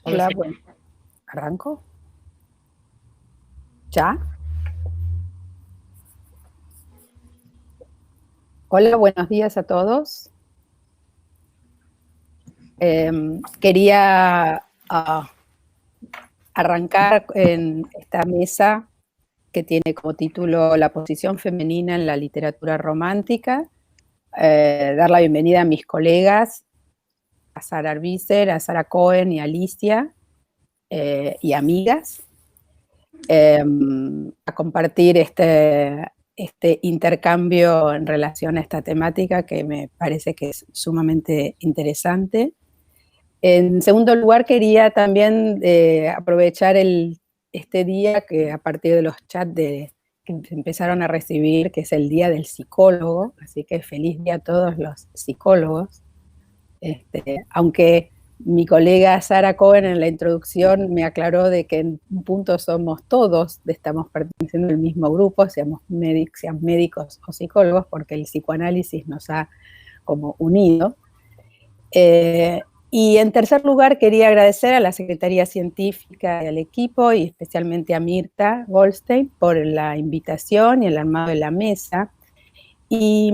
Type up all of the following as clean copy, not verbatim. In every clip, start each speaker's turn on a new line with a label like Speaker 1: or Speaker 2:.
Speaker 1: Hola, bueno, ¿arranco? ¿Ya? Hola, buenos días a todos. Quería arrancar en esta mesa que tiene como título La posición femenina en la literatura romántica, dar la bienvenida a mis colegas, a Sara Arbícer, a Sara Cohen y a Alicia, y amigas, a compartir este intercambio en relación a esta temática que me parece que es sumamente interesante. En segundo lugar, quería también aprovechar este día que a partir de los chats que empezaron a recibir, que es el Día del Psicólogo, así que feliz día a todos los psicólogos. Aunque mi colega Sara Cohen en la introducción me aclaró de que en un punto somos todos, estamos perteneciendo al mismo grupo, sean médicos o psicólogos, porque el psicoanálisis nos ha como unido. Y en tercer lugar, quería agradecer a la Secretaría Científica y al equipo, y especialmente a Mirta Goldstein, por la invitación y el armado de la mesa. Y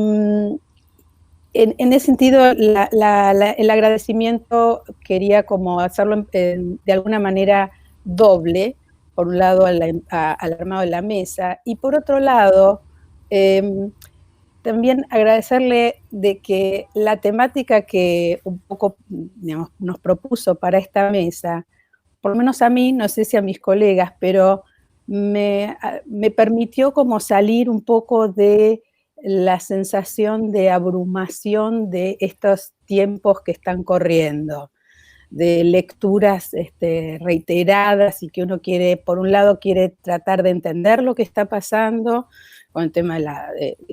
Speaker 1: en ese sentido, el agradecimiento quería como hacerlo de alguna manera doble, por un lado al armado de la mesa, y por otro lado, también agradecerle de que la temática que un poco, digamos, nos propuso para esta mesa, por lo menos a mí, no sé si a mis colegas, pero me permitió como salir un poco de la sensación de abrumación de estos tiempos que están corriendo, de lecturas reiteradas y que uno quiere, por un lado, quiere tratar de entender lo que está pasando con el tema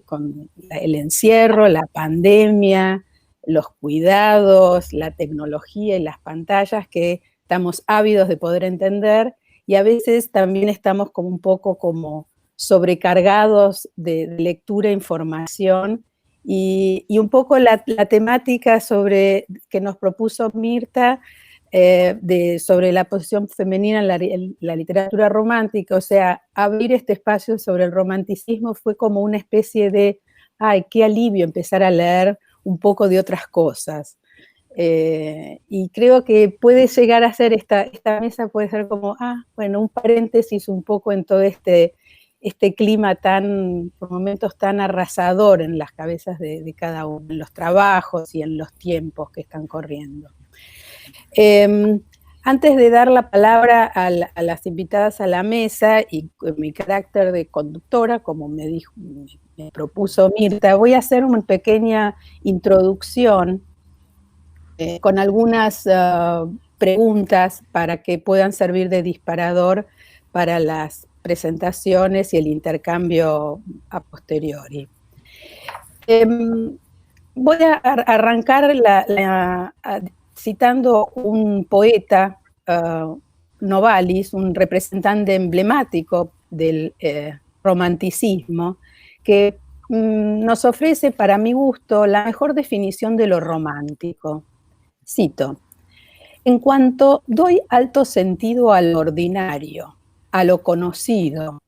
Speaker 1: con el encierro, la pandemia, los cuidados, la tecnología y las pantallas que estamos ávidos de poder entender, y a veces también estamos como un poco como sobrecargados de lectura e información, y un poco la temática que nos propuso Mirta, sobre la posición femenina en la literatura romántica, o sea, abrir este espacio sobre el romanticismo fue como una especie de, ay, qué alivio empezar a leer un poco de otras cosas. Y creo que puede llegar a ser esta mesa, puede ser como, bueno, un paréntesis un poco en todo este clima por momentos tan arrasador en las cabezas de cada uno, en los trabajos y en los tiempos que están corriendo. Antes de dar la palabra a las invitadas a la mesa, y con mi carácter de conductora, como me propuso Mirta, voy a hacer una pequeña introducción con algunas preguntas para que puedan servir de disparador para las presentaciones y el intercambio a posteriori. Voy a arrancar citando un poeta, Novalis, un representante emblemático del romanticismo, que nos ofrece, para mi gusto, la mejor definición de lo romántico. Cito: en cuanto doy alto sentido al ordinario, a lo conocido,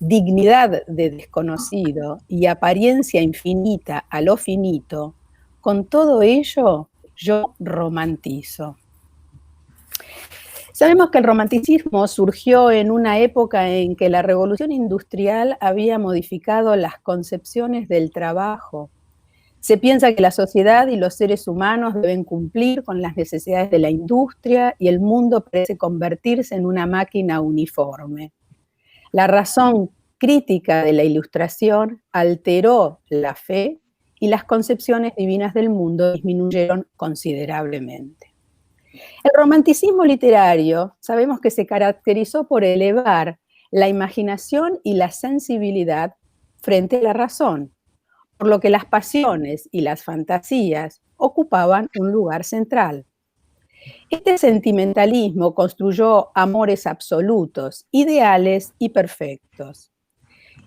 Speaker 1: dignidad de desconocido y apariencia infinita a lo finito, con todo ello yo romantizo. Sabemos que el romanticismo surgió en una época en que la revolución industrial había modificado las concepciones del trabajo. Se piensa que la sociedad y los seres humanos deben cumplir con las necesidades de la industria, y el mundo parece convertirse en una máquina uniforme. La razón crítica de la Ilustración alteró la fe, y las concepciones divinas del mundo disminuyeron considerablemente. El romanticismo literario, sabemos que se caracterizó por elevar la imaginación y la sensibilidad frente a la razón, por lo que las pasiones y las fantasías ocupaban un lugar central. Este sentimentalismo construyó amores absolutos, ideales y perfectos.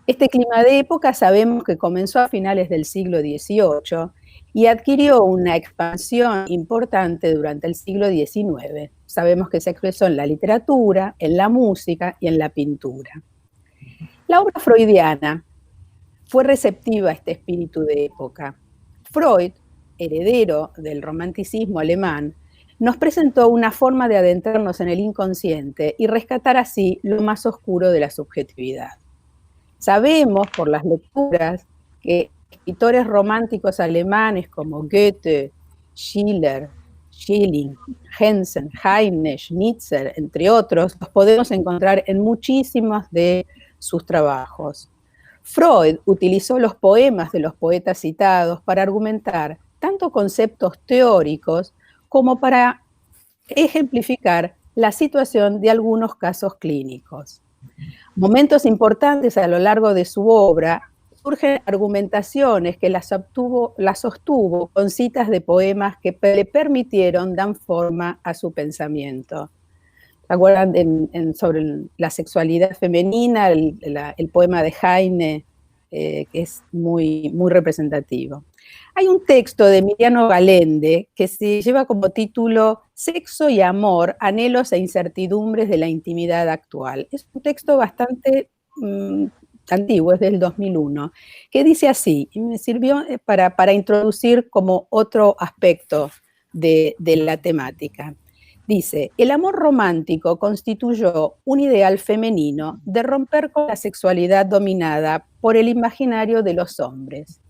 Speaker 1: Este clima de época sabemos que comenzó a finales del siglo XVIII y adquirió una expansión importante durante el siglo XIX. Sabemos que se expresó en la literatura, en la música y en la pintura. La obra freudiana fue receptiva a este espíritu de época. Freud, heredero del romanticismo alemán, nos presentó una forma de adentrarnos en el inconsciente y rescatar así lo más oscuro de la subjetividad. Sabemos por las lecturas que escritores románticos alemanes como Goethe, Schiller, Schelling, Hensen, Heine, Schnitzer, entre otros, los podemos encontrar en muchísimos de sus trabajos. Freud utilizó los poemas de los poetas citados para argumentar tanto conceptos teóricos como para ejemplificar la situación de algunos casos clínicos. Momentos importantes a lo largo de su obra surgen argumentaciones que las sostuvo con citas de poemas que le permitieron dar forma a su pensamiento. ¿Se acuerdan sobre la sexualidad femenina? El poema de Heine, que es muy, muy representativo. Hay un texto de Emiliano Galende que se lleva como título Sexo y amor, anhelos e incertidumbres de la intimidad actual. Es un texto bastante antiguo, es del 2001, que dice así, y me sirvió para introducir como otro aspecto de la temática. Dice, el amor romántico constituyó un ideal femenino de romper con la sexualidad dominada por el imaginario de los hombres.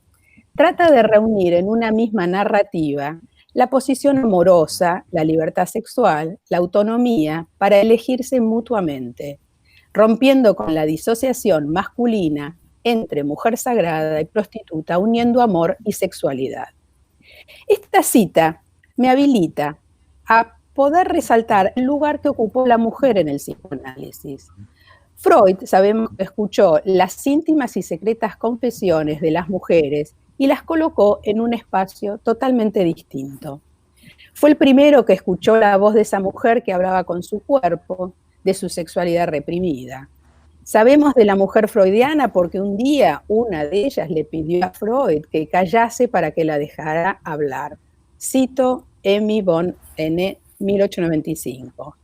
Speaker 1: Trata de reunir en una misma narrativa la posición amorosa, la libertad sexual, la autonomía para elegirse mutuamente, rompiendo con la disociación masculina entre mujer sagrada y prostituta, uniendo amor y sexualidad. Esta cita me habilita a poder resaltar el lugar que ocupó la mujer en el psicoanálisis. Freud, sabemos que escuchó las íntimas y secretas confesiones de las mujeres y las colocó en un espacio totalmente distinto. Fue el primero que escuchó la voz de esa mujer que hablaba con su cuerpo, de su sexualidad reprimida. Sabemos de la mujer freudiana porque un día una de ellas le pidió a Freud que callase para que la dejara hablar. Cito Emmy von N. 1895.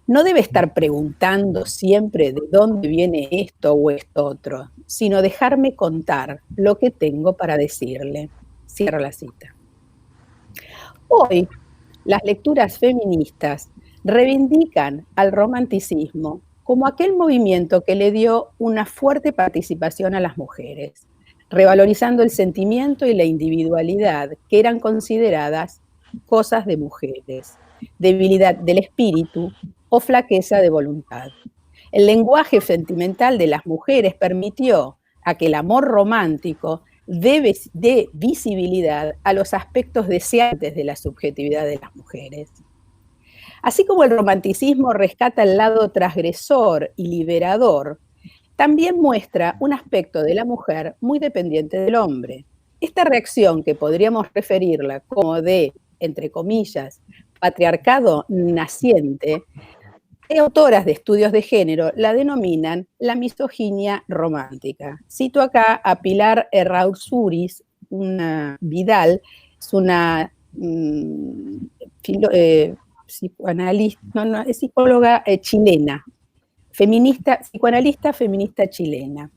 Speaker 1: No debe estar preguntando siempre de dónde viene esto o esto otro, sino dejarme contar lo que tengo para decirle. Cierro la cita. Hoy, las lecturas feministas reivindican al romanticismo como aquel movimiento que le dio una fuerte participación a las mujeres, revalorizando el sentimiento y la individualidad que eran consideradas cosas de mujeres, debilidad del espíritu o flaqueza de voluntad. El lenguaje sentimental de las mujeres permitió a que el amor romántico dé visibilidad a los aspectos deseantes de la subjetividad de las mujeres. Así como el romanticismo rescata el lado transgresor y liberador, también muestra un aspecto de la mujer muy dependiente del hombre. Esta reacción, que podríamos referirla como de, entre comillas, patriarcado naciente, autoras de estudios de género la denominan la misoginia romántica. Cito acá a Pilar Errázuriz Vidal, es una psicoanalista, es psicóloga chilena, psicoanalista feminista chilena.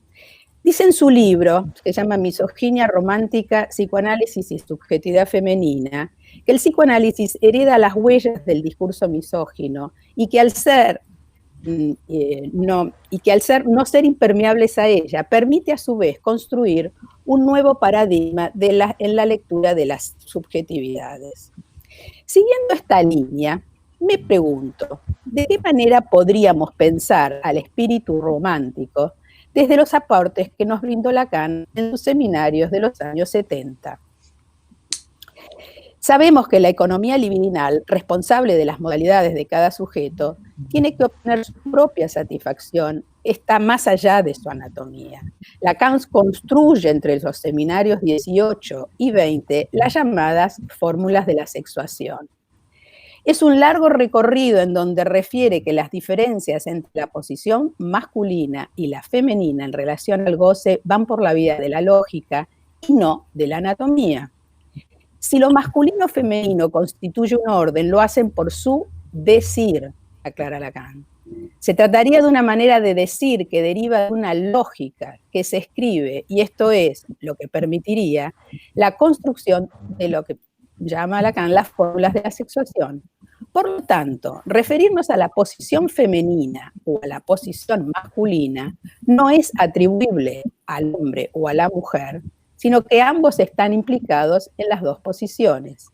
Speaker 1: Dice en su libro, que se llama Misoginia romántica, psicoanálisis y subjetividad femenina, que el psicoanálisis hereda las huellas del discurso misógino y que al no ser impermeables a ella, permite a su vez construir un nuevo paradigma en la lectura de las subjetividades. Siguiendo esta línea, me pregunto, ¿de qué manera podríamos pensar al espíritu romántico desde los aportes que nos brindó Lacan en sus seminarios de los años 70? Sabemos que la economía libidinal, responsable de las modalidades de cada sujeto, tiene que obtener su propia satisfacción, está más allá de su anatomía. Lacan construye entre los seminarios 18 y 20 las llamadas fórmulas de la sexuación. Es un largo recorrido en donde refiere que las diferencias entre la posición masculina y la femenina en relación al goce van por la vía de la lógica y no de la anatomía. Si lo masculino o femenino constituye un orden, lo hacen por su decir, aclara Lacan. Se trataría de una manera de decir que deriva de una lógica que se escribe, y esto es lo que permitiría la construcción de lo que llama Lacan las fórmulas de la sexuación. Por lo tanto, referirnos a la posición femenina o a la posición masculina no es atribuible al hombre o a la mujer, sino que ambos están implicados en las dos posiciones.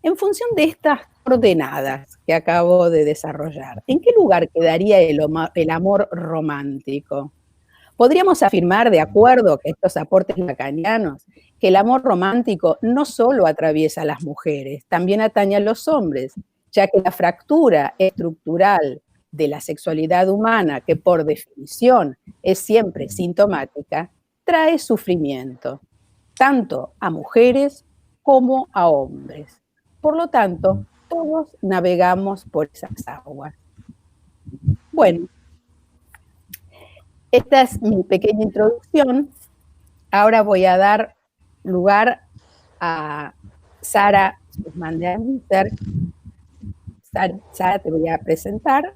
Speaker 1: En función de estas coordenadas que acabo de desarrollar, ¿en qué lugar quedaría el amor romántico? Podríamos afirmar, de acuerdo a estos aportes lacanianos, que el amor romántico no solo atraviesa a las mujeres, también atañe a los hombres, ya que la fractura estructural de la sexualidad humana, que por definición es siempre sintomática, trae sufrimiento, tanto a mujeres como a hombres. Por lo tanto, todos navegamos por esas aguas. Bueno, esta es mi pequeña introducción. Ahora voy a dar lugar a Sara Sussman de Anviter. Sara, te voy a presentar.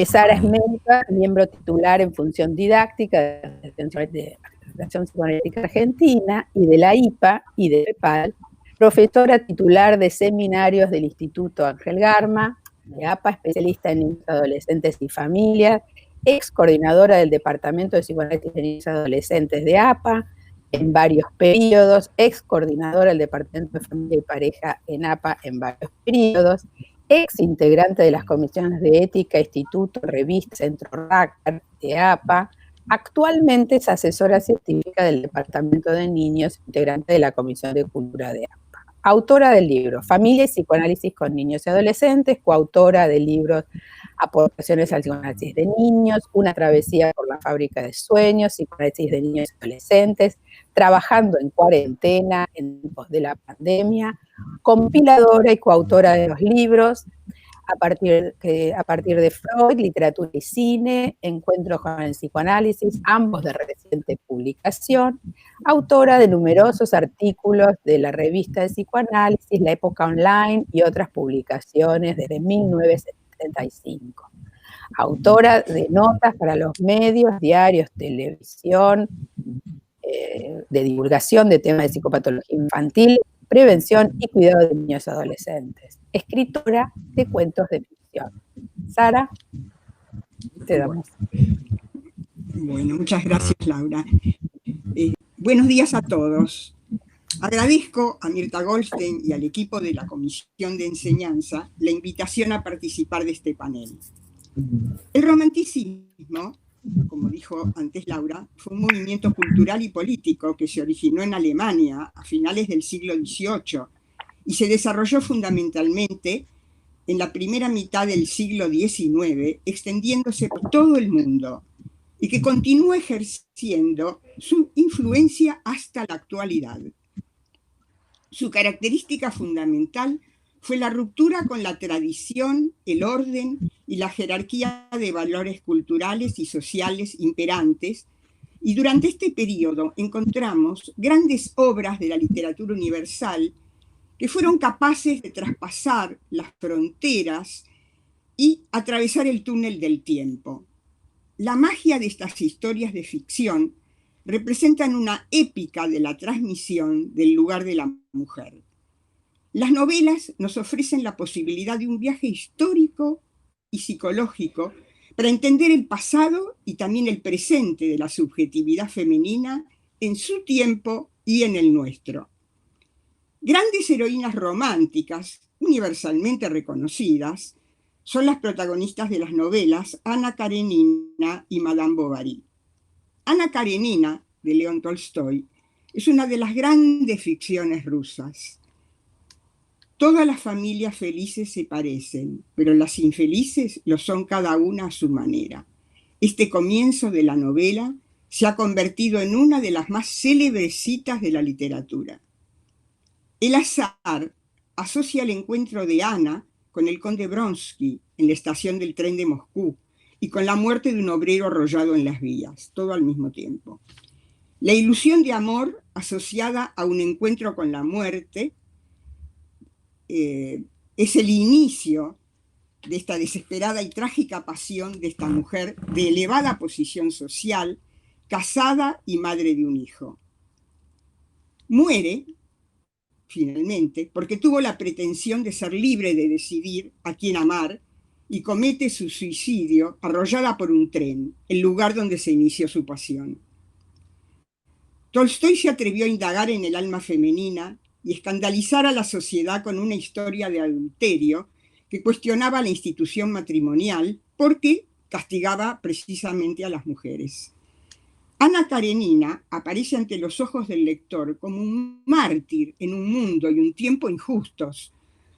Speaker 1: Sara es médica, miembro titular en función didáctica de la Asociación Psicoanalítica Argentina y de la IPA y de PEPAL, profesora titular de seminarios del Instituto Ángel Garma, de APA, especialista en niños, adolescentes y familias, ex coordinadora del Departamento de Psicoanálisis de Niños y Adolescentes de APA en varios periodos, ex coordinadora del Departamento de Familia y Pareja en APA en varios periodos, ex integrante de las comisiones de ética, instituto, revista, centro RACAR de APA. Actualmente es asesora científica del Departamento de Niños, integrante de la Comisión de Cultura de APA. Autora del libro Familia y Psicoanálisis con Niños y Adolescentes, coautora del libro Aportaciones al Psicoanálisis de Niños, Una travesía por la fábrica de sueños, Psicoanálisis de Niños y Adolescentes, Trabajando en cuarentena en tiempos de la pandemia, compiladora y coautora de los libros a partir de Freud, Literatura y Cine, Encuentros con el Psicoanálisis, ambos de reciente publicación, autora de numerosos artículos de la revista de Psicoanálisis, La Época Online y otras publicaciones desde 1975. Autora de notas para los medios, diarios, televisión, de divulgación de temas de psicopatología infantil, prevención y cuidado de niños y adolescentes. Escritora de cuentos de ficción. Sara, te damos.
Speaker 2: Bueno, muchas gracias, Laura. Buenos días a todos. Agradezco a Mirta Goldstein y al equipo de la Comisión de Enseñanza la invitación a participar de este panel. El romanticismo, como dijo antes Laura, fue un movimiento cultural y político que se originó en Alemania a finales del siglo XVIII y se desarrolló fundamentalmente en la primera mitad del siglo XIX, extendiéndose por todo el mundo, y que continúa ejerciendo su influencia hasta la actualidad. Su característica fundamental fue la ruptura con la tradición, el orden y la jerarquía de valores culturales y sociales imperantes, y durante este periodo encontramos grandes obras de la literatura universal que fueron capaces de traspasar las fronteras y atravesar el túnel del tiempo. La magia de estas historias de ficción representan una épica de la transmisión del lugar de la mujer. Las novelas nos ofrecen la posibilidad de un viaje histórico y psicológico para entender el pasado y también el presente de la subjetividad femenina en su tiempo y en el nuestro. Grandes heroínas románticas, universalmente reconocidas, son las protagonistas de las novelas Ana Karenina y Madame Bovary. Ana Karenina, de León Tolstoy, es una de las grandes ficciones rusas. Todas las familias felices se parecen, pero las infelices lo son cada una a su manera. Este comienzo de la novela se ha convertido en una de las más célebres citas de la literatura. El azar asocia el encuentro de Ana con el conde Bronsky en la estación del tren de Moscú y con la muerte de un obrero arrollado en las vías, todo al mismo tiempo. La ilusión de amor asociada a un encuentro con la muerte, es el inicio de esta desesperada y trágica pasión de esta mujer de elevada posición social, casada y madre de un hijo. Muere, finalmente, porque tuvo la pretensión de ser libre de decidir a quién amar y comete su suicidio arrollada por un tren, el lugar donde se inició su pasión. Tolstói se atrevió a indagar en el alma femenina y escandalizar a la sociedad con una historia de adulterio que cuestionaba la institución matrimonial porque castigaba precisamente a las mujeres. Ana Karenina aparece ante los ojos del lector como un mártir en un mundo y un tiempo injustos,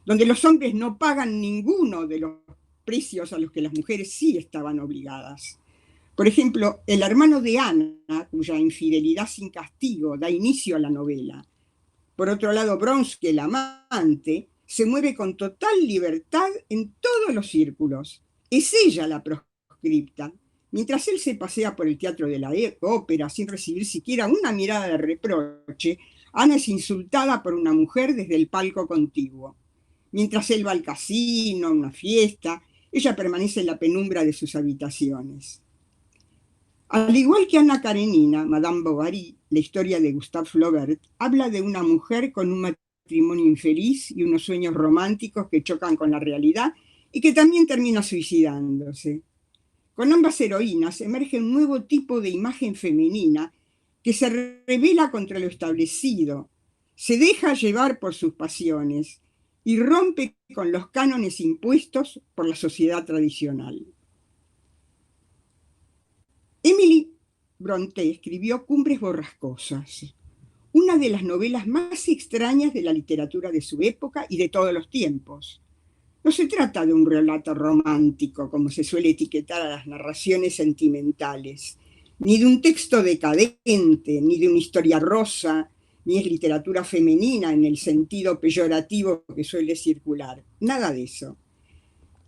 Speaker 2: donde los hombres no pagan ninguno de los precios a los que las mujeres sí estaban obligadas. Por ejemplo, el hermano de Ana, cuya infidelidad sin castigo da inicio a la novela. Por otro lado, Bronsky, el amante, se mueve con total libertad en todos los círculos. Es ella la proscripta. Mientras él se pasea por el teatro de la ópera sin recibir siquiera una mirada de reproche, Ana es insultada por una mujer desde el palco contiguo. Mientras él va al casino, a una fiesta, ella permanece en la penumbra de sus habitaciones. Al igual que Ana Karenina, Madame Bovary, la historia de Gustave Flaubert, habla de una mujer con un matrimonio infeliz y unos sueños románticos que chocan con la realidad y que también termina suicidándose. Con ambas heroínas emerge un nuevo tipo de imagen femenina que se rebela contra lo establecido, se deja llevar por sus pasiones y rompe con los cánones impuestos por la sociedad tradicional. Emily Brontë escribió Cumbres borrascosas, una de las novelas más extrañas de la literatura de su época y de todos los tiempos. No se trata de un relato romántico, como se suele etiquetar a las narraciones sentimentales, ni de un texto decadente, ni de una historia rosa, ni es literatura femenina en el sentido peyorativo que suele circular. Nada de eso.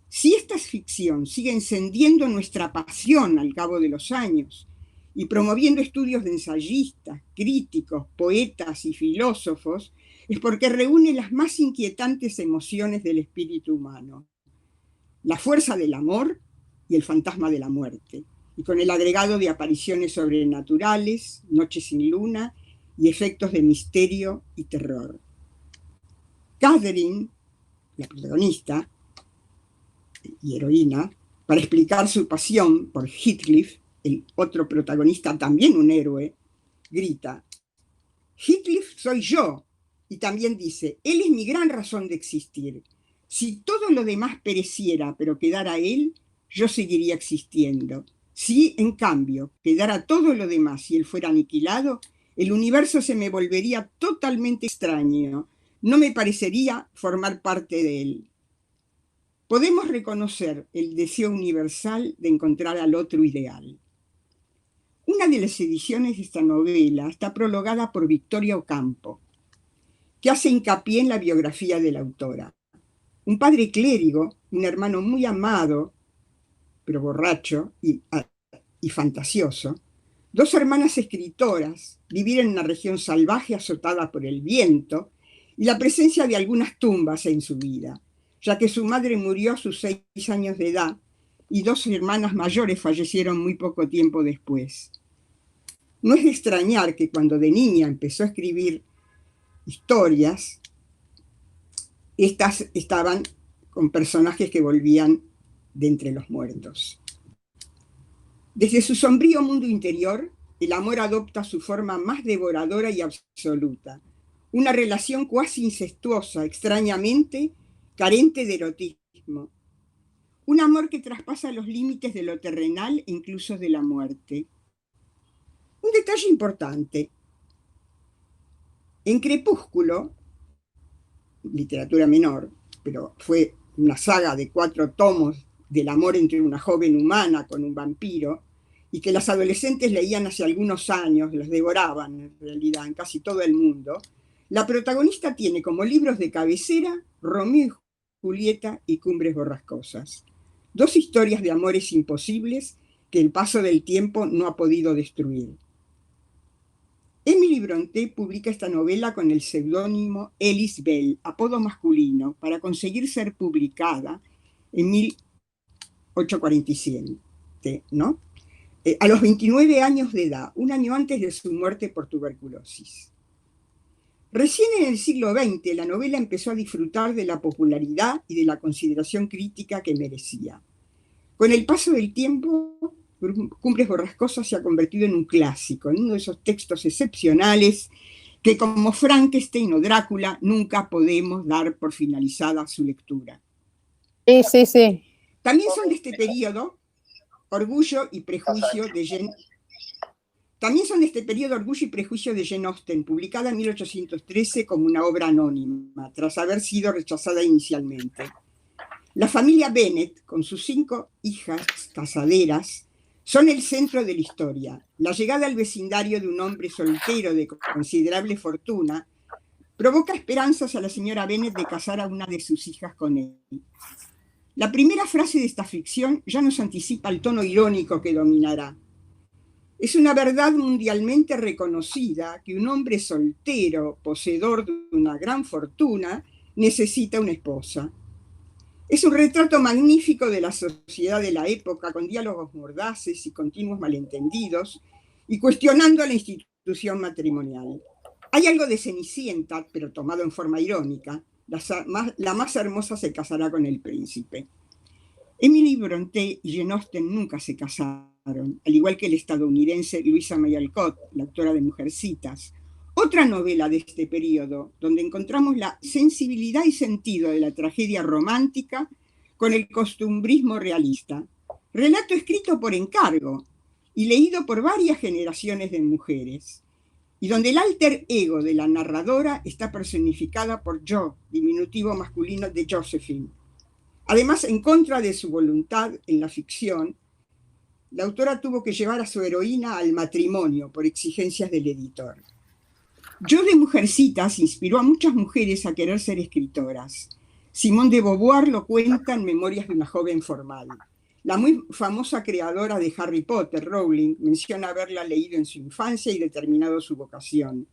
Speaker 2: Si esta ficción sigue encendiendo nuestra pasión al cabo de los años y promoviendo estudios de ensayistas, críticos, poetas y filósofos, es porque reúne las más inquietantes emociones del espíritu humano: la fuerza del amor y el fantasma de la muerte, y con el agregado de apariciones sobrenaturales, noches sin luna y efectos de misterio y terror. Catherine, la protagonista y heroína, para explicar su pasión por Heathcliff, el otro protagonista, también un héroe, grita: Heathcliff soy yo. Y también dice: él es mi gran razón de existir. Si todo lo demás pereciera, pero quedara él, yo seguiría existiendo. Si, en cambio, quedara todo lo demás y él fuera aniquilado, el universo se me volvería totalmente extraño. No me parecería formar parte de él. Podemos reconocer el deseo universal de encontrar al otro ideal. Una de las ediciones de esta novela está prologada por Victoria Ocampo, que hace hincapié en la biografía de la autora. Un padre clérigo, un hermano muy amado, pero borracho y fantasioso, dos hermanas escritoras, vivir en una región salvaje azotada por el viento y la presencia de algunas tumbas en su vida, ya que su madre murió a sus 6 años de edad y dos hermanas mayores fallecieron muy poco tiempo después. No es de extrañar que cuando de niña empezó a escribir historias, estas estaban con personajes que volvían de entre los muertos. Desde su sombrío mundo interior, el amor adopta su forma más devoradora y absoluta, una relación cuasi incestuosa, extrañamente carente de erotismo, un amor que traspasa los límites de lo terrenal e incluso de la muerte. Un detalle importante: en Crepúsculo, literatura menor, pero fue una saga de 4 tomos del amor entre una joven humana con un vampiro, y que las adolescentes leían hace algunos años, las devoraban en realidad en casi todo el mundo, la protagonista tiene como libros de cabecera Romeo y Julieta y Cumbres borrascosas, 2 historias de amores imposibles que el paso del tiempo no ha podido destruir. Emily Brontë publica esta novela con el seudónimo Alice Bell, apodo masculino, para conseguir ser publicada en 1847, ¿no? A los 29 años de edad, un año antes de su muerte por tuberculosis. Recién en el siglo XX la novela empezó a disfrutar de la popularidad y de la consideración crítica que merecía. Con el paso del tiempo, Cumbres Borrascosas se ha convertido en un clásico, en uno de esos textos excepcionales que, como Frankenstein o Drácula, nunca podemos dar por finalizada su lectura.
Speaker 1: Sí, sí, sí.
Speaker 2: También son de este periodo Orgullo y Prejuicio de Jane Austen, publicada en 1813 como una obra anónima, tras haber sido rechazada inicialmente. La familia Bennet, con sus 5 hijas casaderas, son el centro de la historia. La llegada al vecindario de un hombre soltero de considerable fortuna provoca esperanzas a la señora Bennet de casar a una de sus hijas con él. La primera frase de esta ficción ya nos anticipa el tono irónico que dominará. Es una verdad mundialmente reconocida que un hombre soltero, poseedor de una gran fortuna, necesita una esposa. Es un retrato magnífico de la sociedad de la época, con diálogos mordaces y continuos malentendidos, y cuestionando a la institución matrimonial. Hay algo de Cenicienta, pero tomado en forma irónica. La más hermosa se casará con el príncipe. Emily Brontë y Jane Austen nunca se casaron, al igual que el estadounidense Louisa May Alcott, la autora de Mujercitas. Otra novela de este periodo, donde encontramos la sensibilidad y sentido de la tragedia romántica con el costumbrismo realista. Relato escrito por encargo y leído por varias generaciones de mujeres, y donde el alter ego de la narradora está personificada por Jo, diminutivo masculino de Josephine. Además, en contra de su voluntad en la ficción, la autora tuvo que llevar a su heroína al matrimonio por exigencias del editor. Jo de Mujercitas inspiró a muchas mujeres a querer ser escritoras. Simone de Beauvoir lo cuenta en Memorias de una joven formal. La muy famosa creadora de Harry Potter, Rowling, menciona haberla leído en su infancia y determinado su vocación.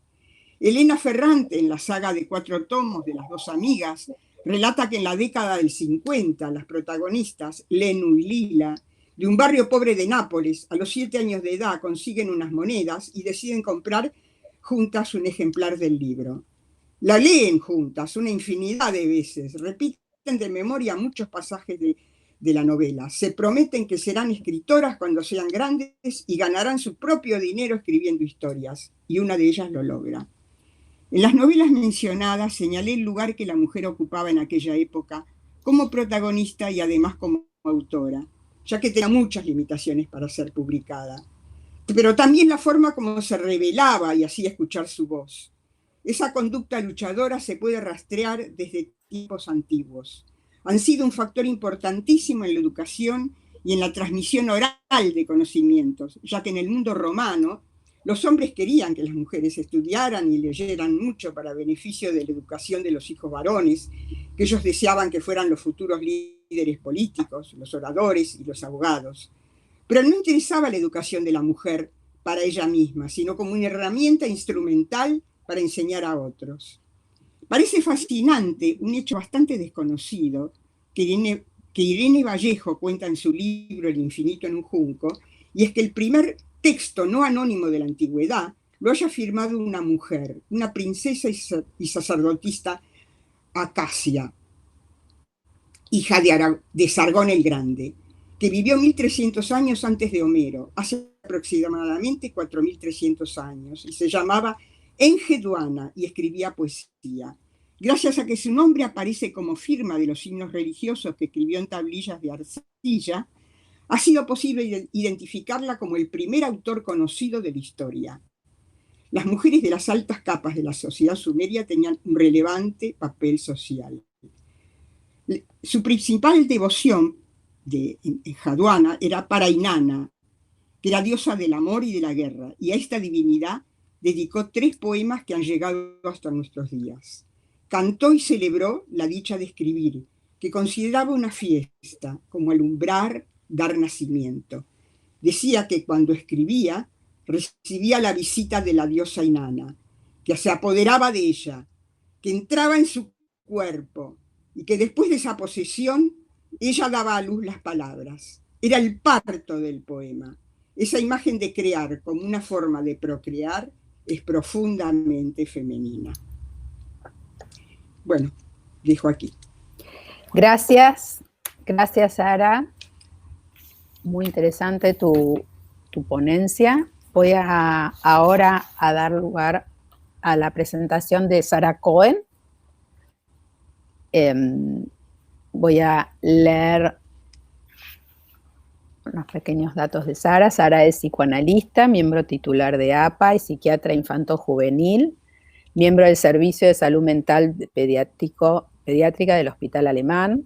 Speaker 2: Elena Ferrante, en la saga de 4 tomos de Las dos amigas, relata que en la década del 50 las protagonistas, Lenu y Lila, de un barrio pobre de Nápoles, a los 7 años de edad consiguen unas monedas y deciden comprar juntas un ejemplar del libro. La leen juntas una infinidad de veces, repiten de memoria muchos pasajes de la novela, se prometen que serán escritoras cuando sean grandes y ganarán su propio dinero escribiendo historias, y una de ellas lo logra. En las novelas mencionadas señalé el lugar que la mujer ocupaba en aquella época como protagonista y además como autora, ya que tenía muchas limitaciones para ser publicada, pero también la forma como se revelaba y hacía escuchar su voz. Esa conducta luchadora se puede rastrear desde tiempos antiguos. Han sido un factor importantísimo en la educación y en la transmisión oral de conocimientos, ya que en el mundo romano los hombres querían que las mujeres estudiaran y leyeran mucho para beneficio de la educación de los hijos varones, que ellos deseaban que fueran los futuros líderes políticos, los oradores y los abogados. Pero no interesaba la educación de la mujer para ella misma, sino como una herramienta instrumental para enseñar a otros. Parece fascinante un hecho bastante desconocido que Irene Vallejo cuenta en su libro El infinito en un junco, y es que el primer texto no anónimo de la antigüedad lo haya firmado una mujer, una princesa y sacerdotisa Acacia, hija de Sargón el Grande, que vivió 1300 años antes de Homero, hace aproximadamente 4300 años, y se llamaba Enheduanna y escribía poesía. Gracias a que su nombre aparece como firma de los signos religiosos que escribió en tablillas de arcilla, ha sido posible identificarla como el primer autor conocido de la historia. Las mujeres de las altas capas de la sociedad sumeria tenían un relevante papel social. Su principal devoción de Enheduanna era para Inanna, que era diosa del amor y de la guerra, y a esta divinidad dedicó 3 poemas que han llegado hasta nuestros días. Cantó y celebró la dicha de escribir, que consideraba una fiesta, como alumbrar, dar nacimiento. Decía que cuando escribía, recibía la visita de la diosa Inanna, que se apoderaba de ella, que entraba en su cuerpo y que después de esa posesión ella daba a luz las palabras. Era el parto del poema. Esa imagen de crear como una forma de procrear es profundamente femenina. Bueno, dejo aquí.
Speaker 1: Gracias, gracias Sara. Muy interesante tu ponencia. Voy ahora a dar lugar a la presentación de Sara Cohen. Voy a leer unos pequeños datos de Sara. Sara es psicoanalista, miembro titular de APA y psiquiatra infanto-juvenil, miembro del Servicio de Salud Mental Pediátrica del Hospital Alemán.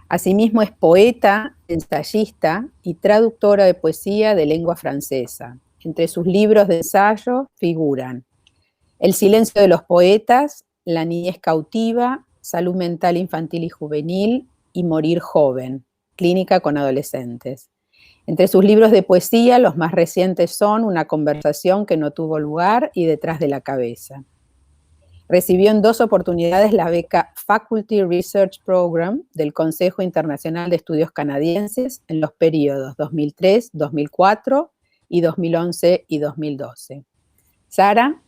Speaker 1: Asimismo es poeta, ensayista y traductora de poesía de lengua francesa. Entre sus libros de ensayo figuran El silencio de los poetas, La niñez cautiva, Salud mental infantil y juvenil y Morir joven, clínica con adolescentes. Entre sus libros de poesía, los más recientes son Una conversación que no tuvo lugar y Detrás de la cabeza. Recibió en 2 oportunidades la beca Faculty Research Program del Consejo Internacional de Estudios Canadienses en los periodos 2003, 2004 y 2011 y 2012. Sara,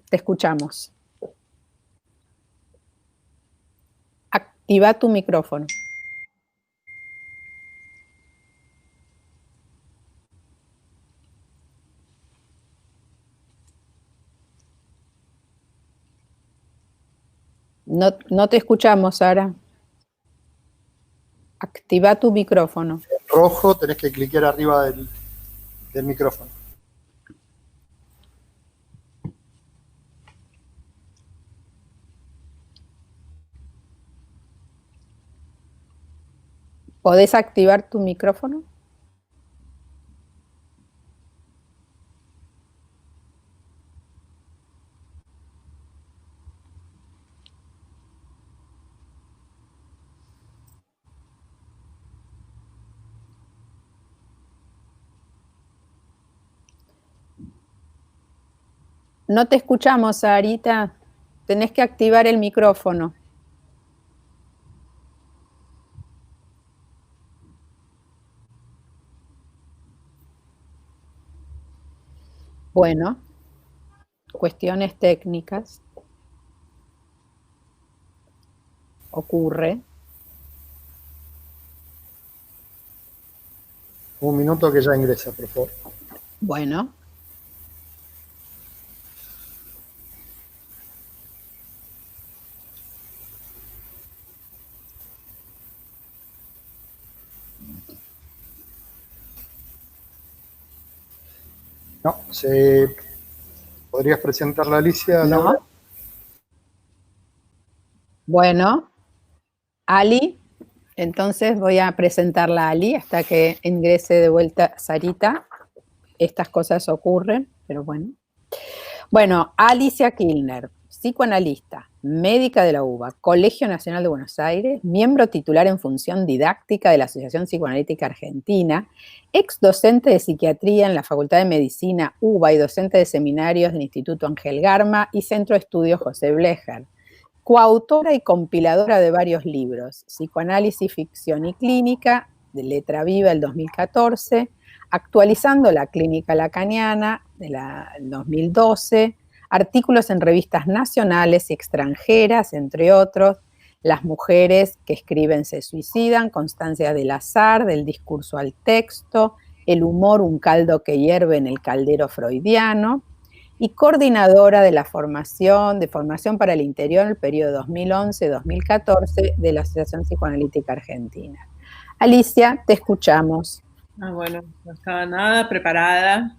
Speaker 1: te escuchamos. Activa tu micrófono. No te escuchamos, Sara. Activa tu micrófono.
Speaker 3: Rojo, tenés que cliquear arriba del micrófono.
Speaker 1: ¿Podés activar tu micrófono? No te escuchamos, Sarita. Tenés que activar el micrófono. Bueno, cuestiones técnicas. Ocurre.
Speaker 3: Un minuto que ya ingresa, por favor.
Speaker 1: Bueno.
Speaker 3: No, ¿podrías presentarla, Alicia?
Speaker 1: No.
Speaker 3: Laura?
Speaker 1: Bueno, Ali, entonces voy a presentarla a Ali hasta que ingrese de vuelta Sarita. Estas cosas ocurren, pero bueno. Bueno, Alicia Kilner, psicoanalista, médica de la UBA, Colegio Nacional de Buenos Aires, miembro titular en función didáctica de la Asociación Psicoanalítica Argentina, ex docente de psiquiatría en la Facultad de Medicina UBA y docente de seminarios del Instituto Ángel Garma y Centro de Estudios José Blecher, coautora y compiladora de varios libros, Psicoanálisis, Ficción y Clínica, de Letra Viva del 2014, Actualizando la Clínica Lacaniana del 2012, artículos en revistas nacionales y extranjeras, entre otros, Las mujeres que escriben se suicidan, Constancia del azar, del discurso al texto, El humor, un caldo que hierve en el caldero freudiano, y coordinadora de la formación para el interior en el periodo 2011-2014 de la Asociación Psicoanalítica Argentina. Alicia, te escuchamos.
Speaker 4: Bueno, no estaba nada preparada.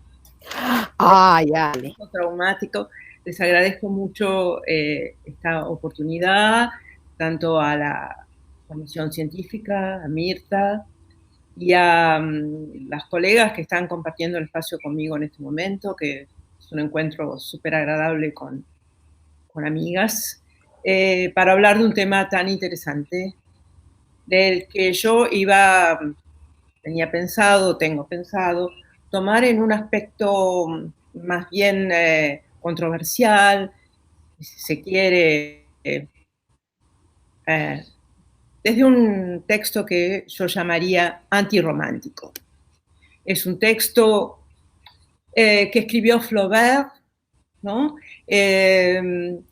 Speaker 1: Ay, Ale.
Speaker 4: Traumático. Les agradezco mucho esta oportunidad, tanto a la Comisión Científica, a Mirta y a las colegas que están compartiendo el espacio conmigo en este momento, que es un encuentro súper agradable con amigas, para hablar de un tema tan interesante, del que yo tengo pensado tomar en un aspecto más bien controversial, si se quiere, desde un texto que yo llamaría antirromántico. Es un texto que escribió Flaubert, ¿no? Que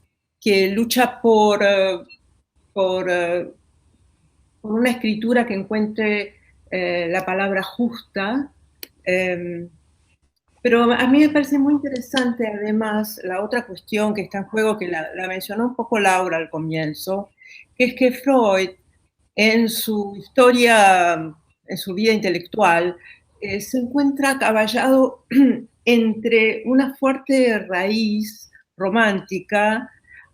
Speaker 4: lucha por una escritura que encuentre la palabra justa, pero a mí me parece muy interesante además la otra cuestión que está en juego, que la mencionó un poco Laura al comienzo, que es que Freud en su historia, en su vida intelectual, se encuentra acaballado entre una fuerte raíz romántica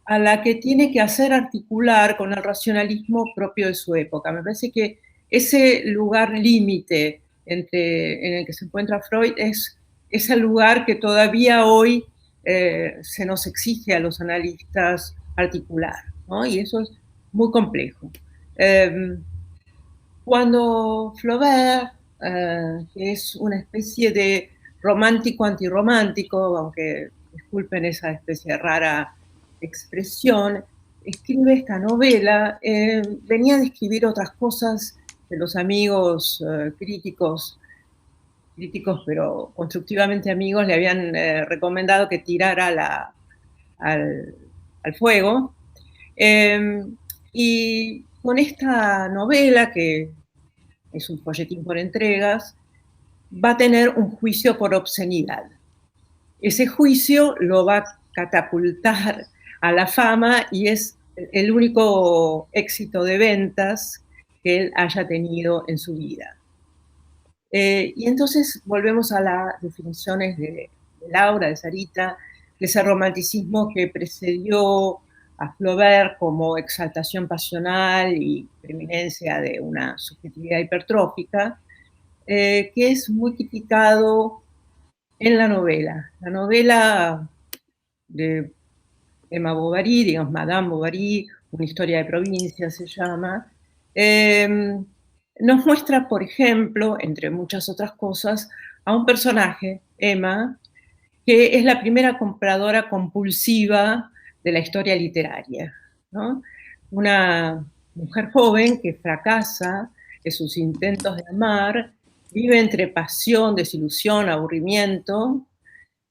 Speaker 4: a la que tiene que hacer articular con el racionalismo propio de su época. Me parece que ese lugar límite en el que se encuentra Freud es el lugar que todavía hoy se nos exige a los analistas articular, ¿no? Y eso es muy complejo. Cuando Flaubert, que es una especie de romántico antirromántico, aunque disculpen esa especie de rara expresión, escribe esta novela, venía a describir otras cosas que los amigos críticos, pero constructivamente amigos, le habían recomendado que tirara al fuego. Y con esta novela, que es un folletín por entregas, va a tener un juicio por obscenidad. Ese juicio lo va a catapultar a la fama y es el único éxito de ventas que él haya tenido en su vida. Y entonces volvemos a las definiciones de Laura, de Sarita, de ese romanticismo que precedió a Flaubert como exaltación pasional y preeminencia de una subjetividad hipertrófica, que es muy criticado en la novela. La novela de Emma Bovary, digamos, Madame Bovary, una historia de provincia se llama, nos muestra, por ejemplo, entre muchas otras cosas, a un personaje, Emma, que es la primera compradora compulsiva de la historia literaria, ¿no? Una mujer joven que fracasa en sus intentos de amar, vive entre pasión, desilusión, aburrimiento,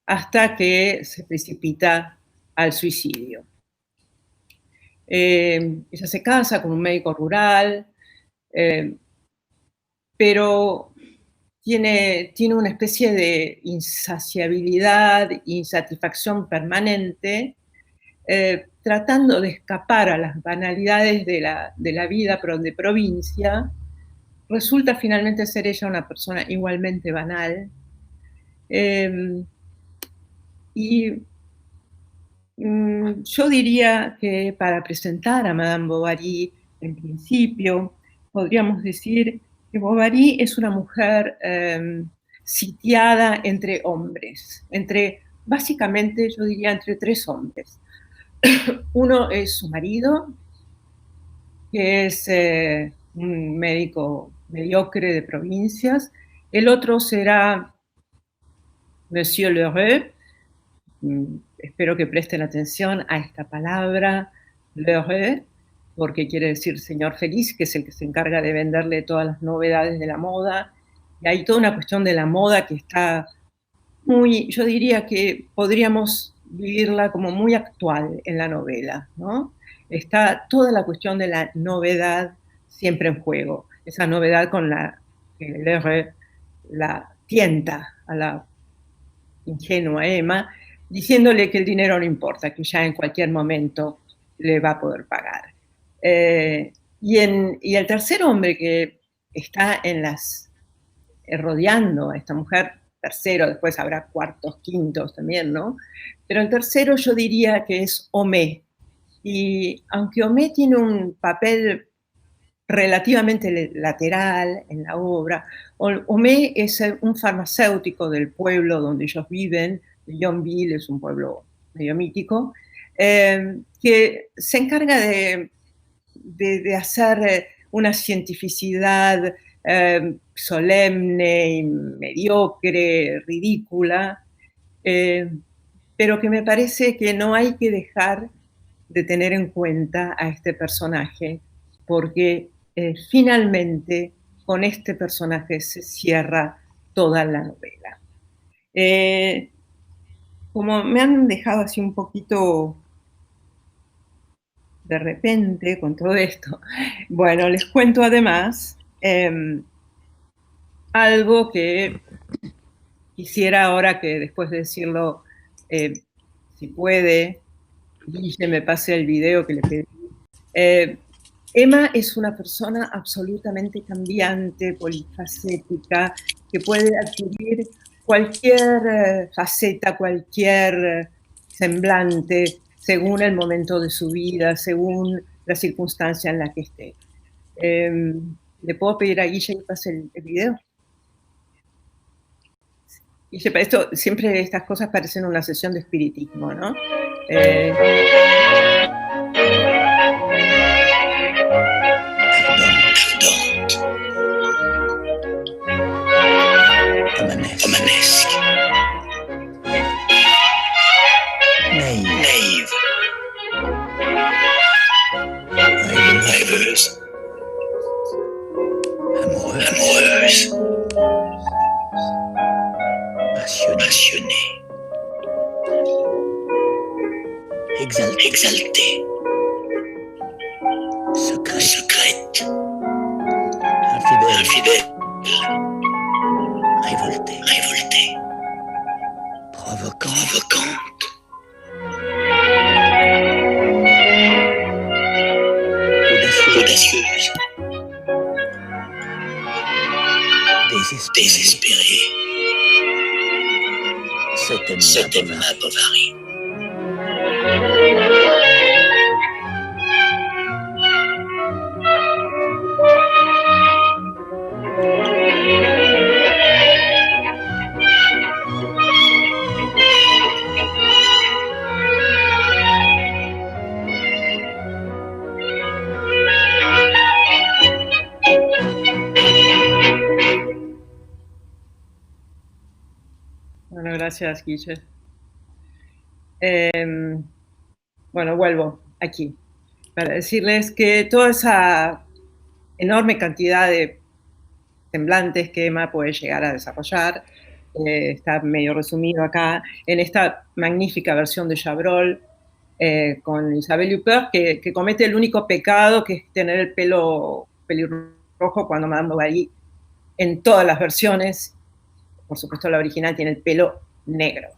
Speaker 4: hasta que se precipita al suicidio. Ella se casa con un médico rural, pero tiene una especie de insaciabilidad, insatisfacción permanente, tratando de escapar a las banalidades de la vida de provincia. Resulta finalmente ser ella una persona igualmente banal. Y yo diría que para presentar a Madame Bovary, en principio, podríamos decir que Bovary es una mujer sitiada entre hombres, básicamente yo diría entre tres hombres. Uno es su marido, que es un médico mediocre de provincias. El otro será Monsieur Lheureux. Espero que presten atención a esta palabra, Lheureux, porque quiere decir señor feliz, que es el que se encarga de venderle todas las novedades de la moda. Y hay toda una cuestión de la moda que está muy, yo diría que podríamos vivirla como muy actual en la novela, ¿no? Está toda la cuestión de la novedad siempre en juego, esa novedad con la que Lheureux la tienta a la ingenua Emma, diciéndole que el dinero no importa, que ya en cualquier momento le va a poder pagar. Y el tercer hombre que está rodeando a esta mujer, tercero, después habrá cuartos, quintos también, ¿no? Pero el tercero yo diría que es Homais. Y aunque Homais tiene un papel relativamente lateral en la obra, Homais es un farmacéutico del pueblo donde ellos viven, Yonville es un pueblo medio mítico, que se encarga de hacer una cientificidad solemne, y mediocre, ridícula, pero que me parece que no hay que dejar de tener en cuenta a este personaje, porque finalmente con este personaje se cierra toda la novela. Como me han dejado así un poquito de repente con todo esto, bueno, les cuento además algo que quisiera ahora, que después de decirlo, si puede, Guille me pase el video que le pedí. Emma es una persona absolutamente cambiante, polifacética, que puede adquirir cualquier faceta, cualquier semblante, según el momento de su vida, según la circunstancia en la que esté. ¿Le puedo pedir a Guille que pase el video? Guille, esto, siempre estas cosas parecen una sesión de espiritismo, ¿no?
Speaker 5: Amanesc. Naïve. Rêveuse. Amoureuse. Passionnée. Exaltée. Secrète. Infidèle. Révoltée. Provocante. Audacieuse. Désespérée. C'est Emma Bovary.
Speaker 4: Bueno, gracias, Guille. Bueno, vuelvo aquí para decirles que toda esa enorme cantidad de semblantes que Emma puede llegar a desarrollar está medio resumido acá en esta magnífica versión de Chabrol con Isabelle Huppert, que comete el único pecado, que es tener el pelo pelirrojo, cuando Madame Bovary en todas las versiones, por supuesto la original, tiene el pelo negro.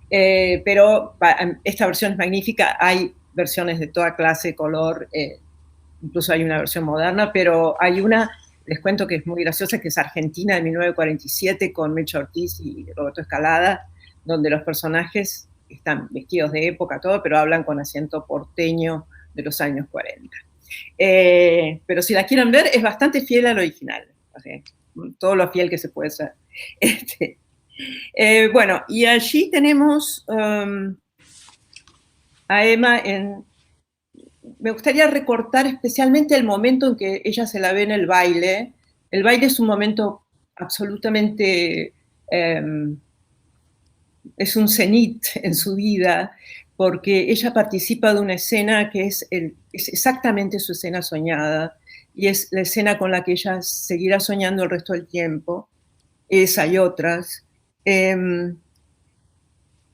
Speaker 4: Pero esta versión es magnífica, hay versiones de toda clase, color, incluso hay una versión moderna, pero hay una, les cuento que es muy graciosa, que es argentina, de 1947, con Mecha Ortiz y Roberto Escalada, donde los personajes están vestidos de época, todo, pero hablan con acento porteño de los años 40. Pero si la quieren ver, es bastante fiel al original, o sea, todo lo fiel que se puede ser. Bueno, y allí tenemos a Emma me gustaría recortar especialmente el momento en que ella se la ve en el baile. El baile es un momento absolutamente, es un cenit en su vida, porque ella participa de una escena que es exactamente su escena soñada, y es la escena con la que ella seguirá soñando el resto del tiempo, esa y otras.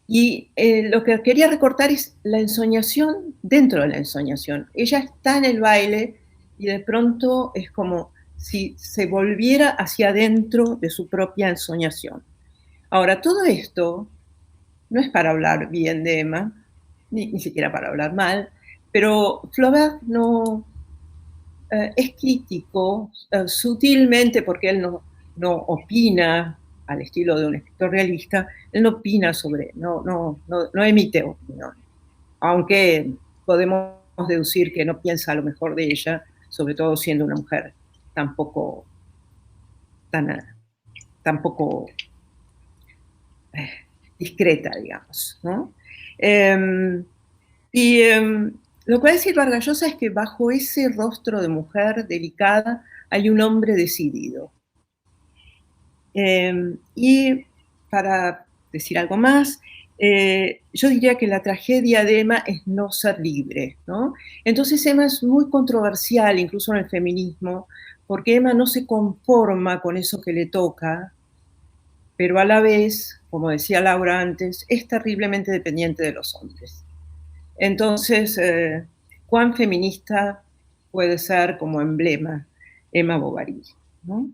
Speaker 4: Lo que quería recortar es la ensoñación dentro de la ensoñación. Ella está en el baile y de pronto es como si se volviera hacia adentro de su propia ensoñación. Ahora, todo esto no es para hablar bien de Emma, ni siquiera para hablar mal, pero Flaubert no es crítico sutilmente, porque él no opina al estilo de un escritor realista, él no opina no emite opinión, aunque podemos deducir que no piensa lo mejor de ella, sobre todo siendo una mujer tan poco discreta, digamos, ¿no? Lo que va a decir Vargas Llosa es que bajo ese rostro de mujer delicada hay un hombre decidido, Y para decir algo más, yo diría que la tragedia de Emma es no ser libre, ¿no? Entonces Emma es muy controversial, incluso en el feminismo, porque Emma no se conforma con eso que le toca, pero a la vez, como decía Laura antes, es terriblemente dependiente de los hombres. Entonces, ¿cuán feminista puede ser como emblema Emma Bovary, ¿no?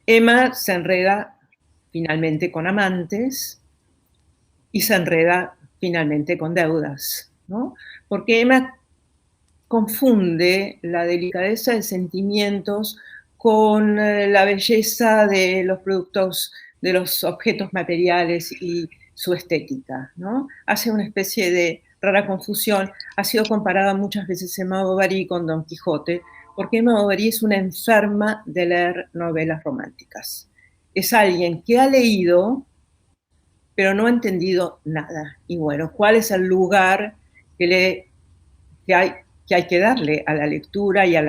Speaker 4: Emma se enreda finalmente con amantes y se enreda finalmente con deudas, ¿no? Porque Emma confunde la delicadeza de sentimientos con la belleza de los productos, de los objetos materiales y su estética, ¿no? Hace una especie de rara confusión. Ha sido comparada muchas veces Emma Bovary con Don Quijote, porque Emma Bovary es una enferma de leer novelas románticas. Es alguien que ha leído, pero no ha entendido nada. Y bueno, ¿cuál es el lugar que hay que darle a la lectura y a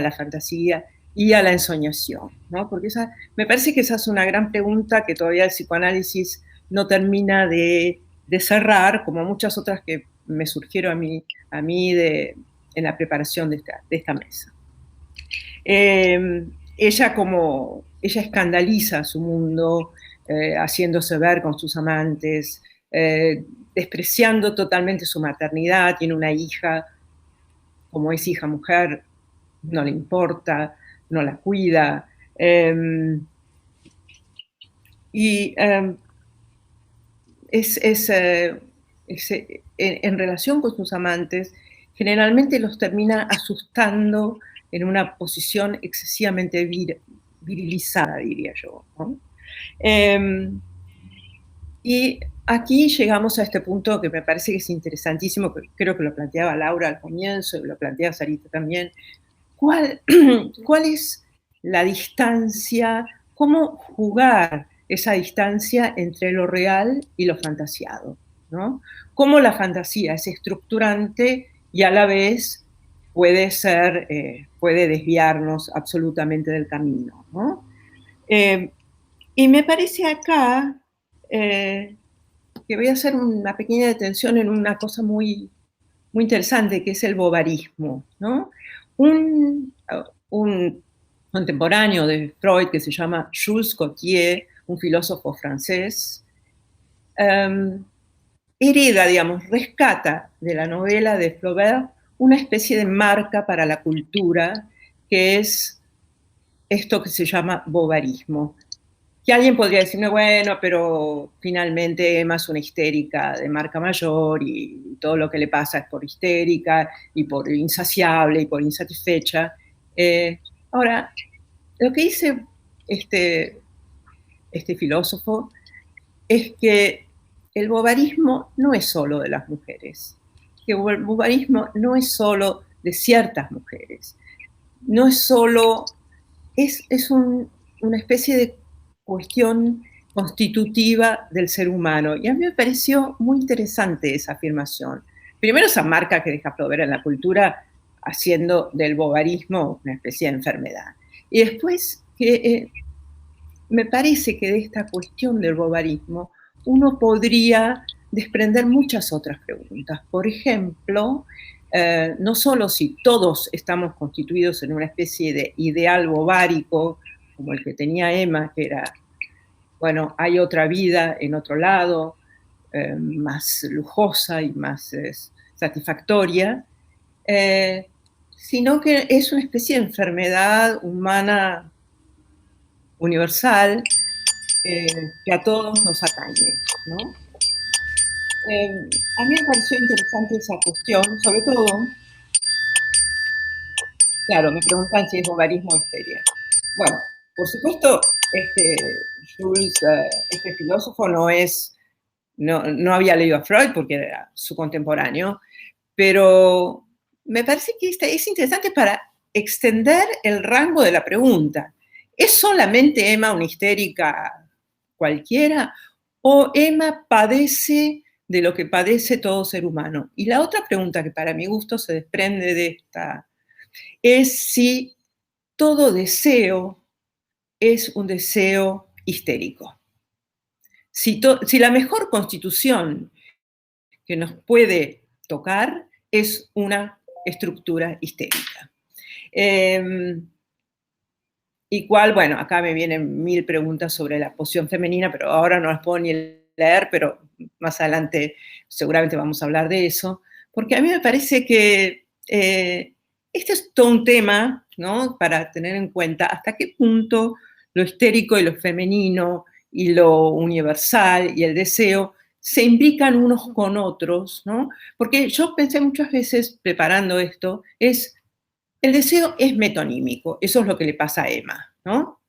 Speaker 4: la fantasía y a la ensoñación, ¿no? Porque me parece que esa es una gran pregunta que todavía el psicoanálisis no termina de cerrar, como muchas otras que me surgieron a mí en la preparación de esta mesa. Ella escandaliza su mundo, haciéndose ver con sus amantes, despreciando totalmente su maternidad. Tiene una hija, como es hija mujer, no le importa, no la cuida. En relación con sus amantes, generalmente los termina asustando en una posición excesivamente virilizada, diría yo, ¿no? Y aquí llegamos a este punto que me parece que es interesantísimo, que creo que lo planteaba Laura al comienzo, y lo plantea Sarita también. ¿Cuál es la distancia? ¿Cómo jugar esa distancia entre lo real y lo fantasiado, ¿no? Cómo la fantasía es estructurante y a la vez puede desviarnos absolutamente del camino, ¿no? Y me parece acá que voy a hacer una pequeña detención en una cosa muy, muy interesante, que es el bovarismo, ¿no? Un contemporáneo de Freud que se llama Jules Gaultier, un filósofo francés, hereda, digamos, rescata de la novela de Flaubert una especie de marca para la cultura, que es esto que se llama bovarismo. Que alguien podría decirme, bueno, pero finalmente Emma es una histérica de marca mayor y todo lo que le pasa es por histérica y por insaciable y por insatisfecha. Ahora, lo que dice este filósofo es que el bovarismo no es solo de las mujeres, que el bovarismo no es solo de ciertas mujeres, no es solo, es una especie de cuestión constitutiva del ser humano. Y a mí me pareció muy interesante esa afirmación. Primero, esa marca que deja Flaubert en la cultura, haciendo del bovarismo una especie de enfermedad. Y después, que me parece que de esta cuestión del bovarismo uno podría desprender muchas otras preguntas. Por ejemplo, no solo si todos estamos constituidos en una especie de ideal bovárico, como el que tenía Emma, que era, bueno, hay otra vida en otro lado, más lujosa y más satisfactoria, sino que es una especie de enfermedad humana universal que a todos nos atañe, ¿no? A mí me pareció interesante esa cuestión, sobre todo, claro, me preguntan si es bovarismo o histeria. Bueno, por supuesto, Jules, este filósofo, no había leído a Freud porque era su contemporáneo, pero me parece que es interesante para extender el rango de la pregunta. ¿Es solamente Emma una histérica cualquiera o Emma padece de lo que padece todo ser humano? Y la otra pregunta que para mi gusto se desprende de esta es si todo deseo es un deseo histérico. Si la mejor constitución que nos puede tocar es una estructura histérica. Igual, bueno, acá me vienen 1000 preguntas sobre la posición femenina, pero ahora no las puedo ni leer, pero más adelante seguramente vamos a hablar de eso, porque a mí me parece que este es todo un tema, ¿no?, para tener en cuenta hasta qué punto lo histérico y lo femenino y lo universal y el deseo se imbrican unos con otros, ¿no? Porque yo pensé muchas veces, preparando esto, el deseo es metonímico, eso es lo que le pasa a Emma, ¿no?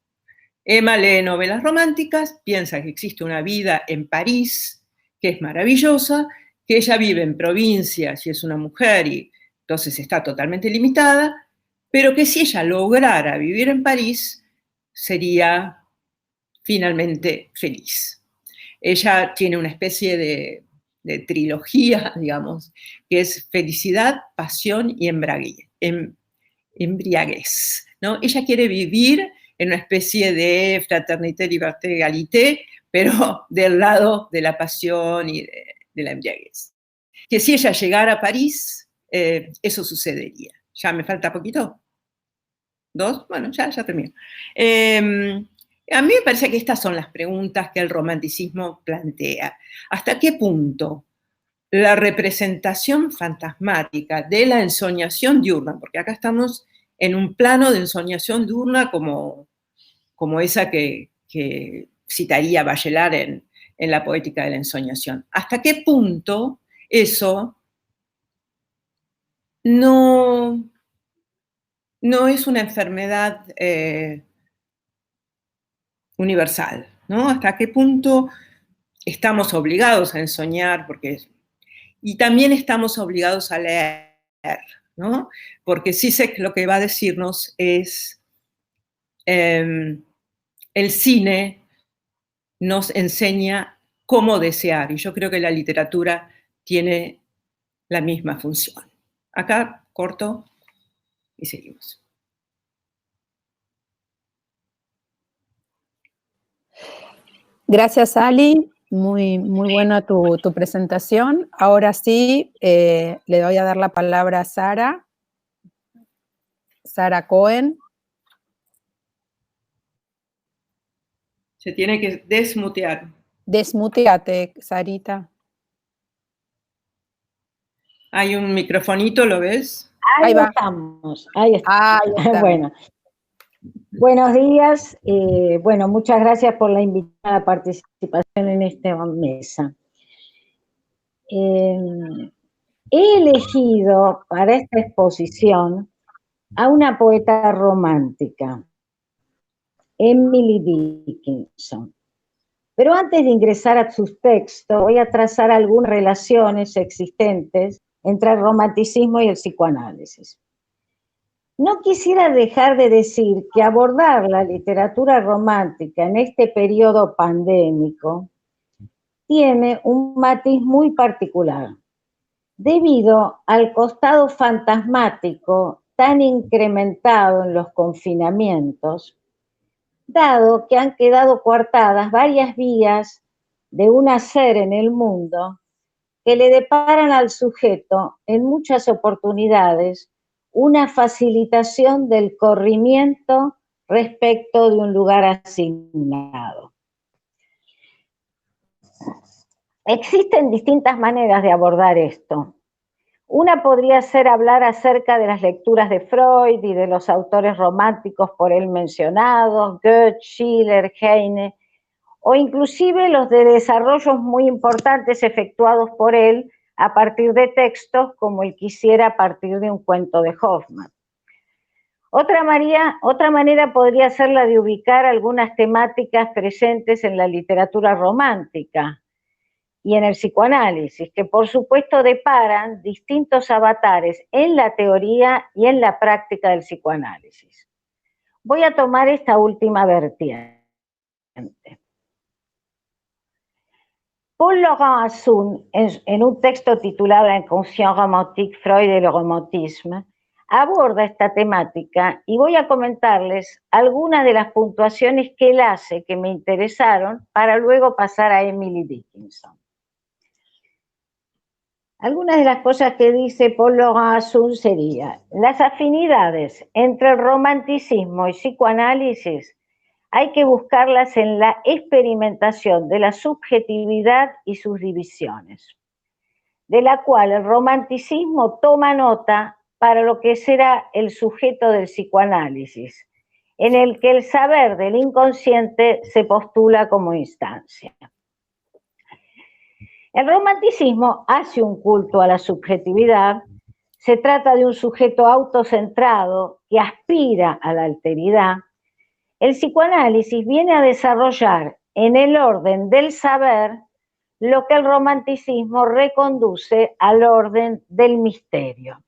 Speaker 4: Emma lee novelas románticas, piensa que existe una vida en París, que es maravillosa, que ella vive en provincia, si es una mujer, y entonces está totalmente limitada, pero que si ella lograra vivir en París, sería finalmente feliz. Ella tiene una especie de trilogía, digamos, que es felicidad, pasión y embriaguez, ¿no? Ella quiere vivir en una especie de fraternité, liberté, égalité, pero del lado de la pasión y de la embriaguez. Que si ella llegara a París, eso sucedería. ¿Ya me falta poquito? ¿2? Bueno, ya termino. A mí me parece que estas son las preguntas que el romanticismo plantea. ¿Hasta qué punto la representación fantasmática de la ensoñación diurna, porque acá estamos en un plano de ensoñación diurna como esa que citaría Bachelard en la poética de la ensoñación? ¿Hasta qué punto eso no es una enfermedad universal, ¿no? ¿Hasta qué punto estamos obligados a ensoñar? Y también estamos obligados a leer, ¿no? Porque Zizek lo que va a decirnos es, el cine nos enseña cómo desear, y yo creo que la literatura tiene la misma función. Acá corto y seguimos.
Speaker 1: Gracias, Ali. Muy buena tu presentación. Ahora sí, le voy a dar la palabra a Sara. Sara Cohen.
Speaker 4: Se tiene que desmutear.
Speaker 1: Desmuteate, Sarita.
Speaker 4: Hay un microfonito, ¿lo ves?
Speaker 1: Ahí va.
Speaker 6: Estamos, ahí está.
Speaker 1: Ahí está.
Speaker 6: Bueno, buenos días. Bueno, muchas gracias por la invitada participación en esta mesa. He elegido para esta exposición a una poeta romántica, Emily Dickinson. Pero antes de ingresar a sus textos, voy a trazar algunas relaciones existentes entre el romanticismo y el psicoanálisis. No quisiera dejar de decir que abordar la literatura romántica en este periodo pandémico tiene un matiz muy particular, debido al costado fantasmático tan incrementado en los confinamientos, dado que han quedado coartadas varias vías de un hacer en el mundo que le deparan al sujeto en muchas oportunidades una facilitación del corrimiento respecto de un lugar asignado. Existen distintas maneras de abordar esto. Una podría ser hablar acerca de las lecturas de Freud y de los autores románticos por él mencionados, Goethe, Schiller, Heine, o inclusive los de desarrollos muy importantes efectuados por él a partir de textos como el que hiciera a partir de un cuento de Hoffmann. Otra manera podría ser la de ubicar algunas temáticas presentes en la literatura romántica y en el psicoanálisis, que por supuesto deparan distintos avatares en la teoría y en la práctica del psicoanálisis. Voy a tomar esta última vertiente. Paul Laurent Assun, en un texto titulado Inconscient romantique, Freud et le romantisme, aborda esta temática y voy a comentarles algunas de las puntuaciones que él hace que me interesaron para luego pasar a Emily Dickinson. Algunas de las cosas que dice Paul Laurent Assun sería: las afinidades entre el romanticismo y psicoanálisis hay que buscarlas en la experimentación de la subjetividad y sus divisiones, de la cual el romanticismo toma nota para lo que será el sujeto del psicoanálisis, en el que el saber del inconsciente se postula como instancia. El romanticismo hace un culto a la subjetividad. Se trata de un sujeto autocentrado que aspira a la alteridad. El psicoanálisis viene a desarrollar en el orden del saber lo que el romanticismo reconduce al orden del misterio.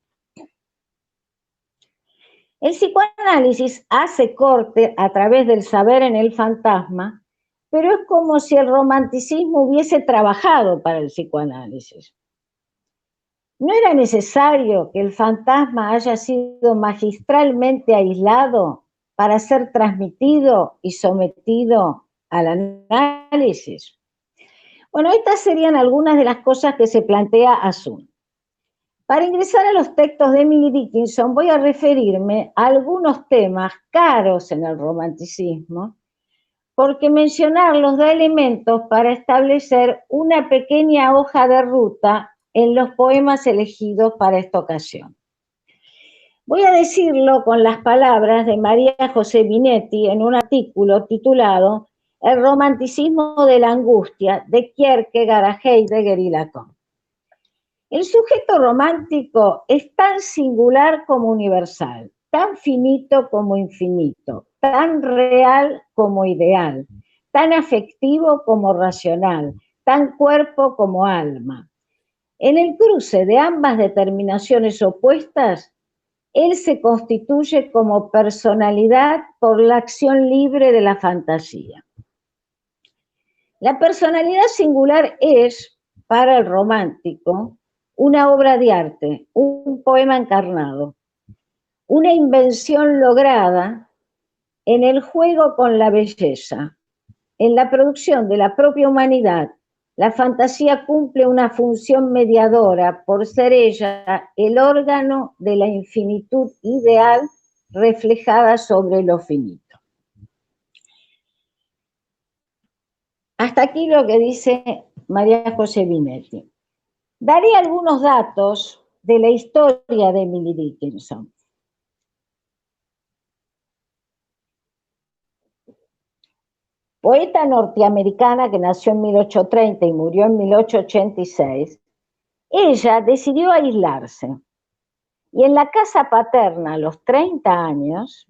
Speaker 6: El psicoanálisis hace corte a través del saber en el fantasma, pero es como si el romanticismo hubiese trabajado para el psicoanálisis. ¿No era necesario que el fantasma haya sido magistralmente aislado para ser transmitido y sometido al análisis? Bueno, estas serían algunas de las cosas que se plantea Assun. Para ingresar a los textos de Emily Dickinson voy a referirme a algunos temas caros en el romanticismo, porque mencionarlos da elementos para establecer una pequeña hoja de ruta en los poemas elegidos para esta ocasión. Voy a decirlo con las palabras de María José Binetti en un artículo titulado El romanticismo de la angustia, de Kierkegaard, Heidegger y Lacan. El sujeto romántico es tan singular como universal, tan finito como infinito, tan real como ideal, tan afectivo como racional, tan cuerpo como alma. En el cruce de ambas determinaciones opuestas, él se constituye como personalidad por la acción libre de la fantasía. La personalidad singular es, para el romántico, una obra de arte, un poema encarnado, una invención lograda en el juego con la belleza, en la producción de la propia humanidad. La fantasía cumple una función mediadora por ser ella el órgano de la infinitud ideal reflejada sobre lo finito. Hasta aquí lo que dice María José Binetti. Daré algunos datos de la historia de Emily Dickinson. Poeta norteamericana que nació en 1830 y murió en 1886, ella decidió aislarse. Y en la casa paterna, a los 30 años,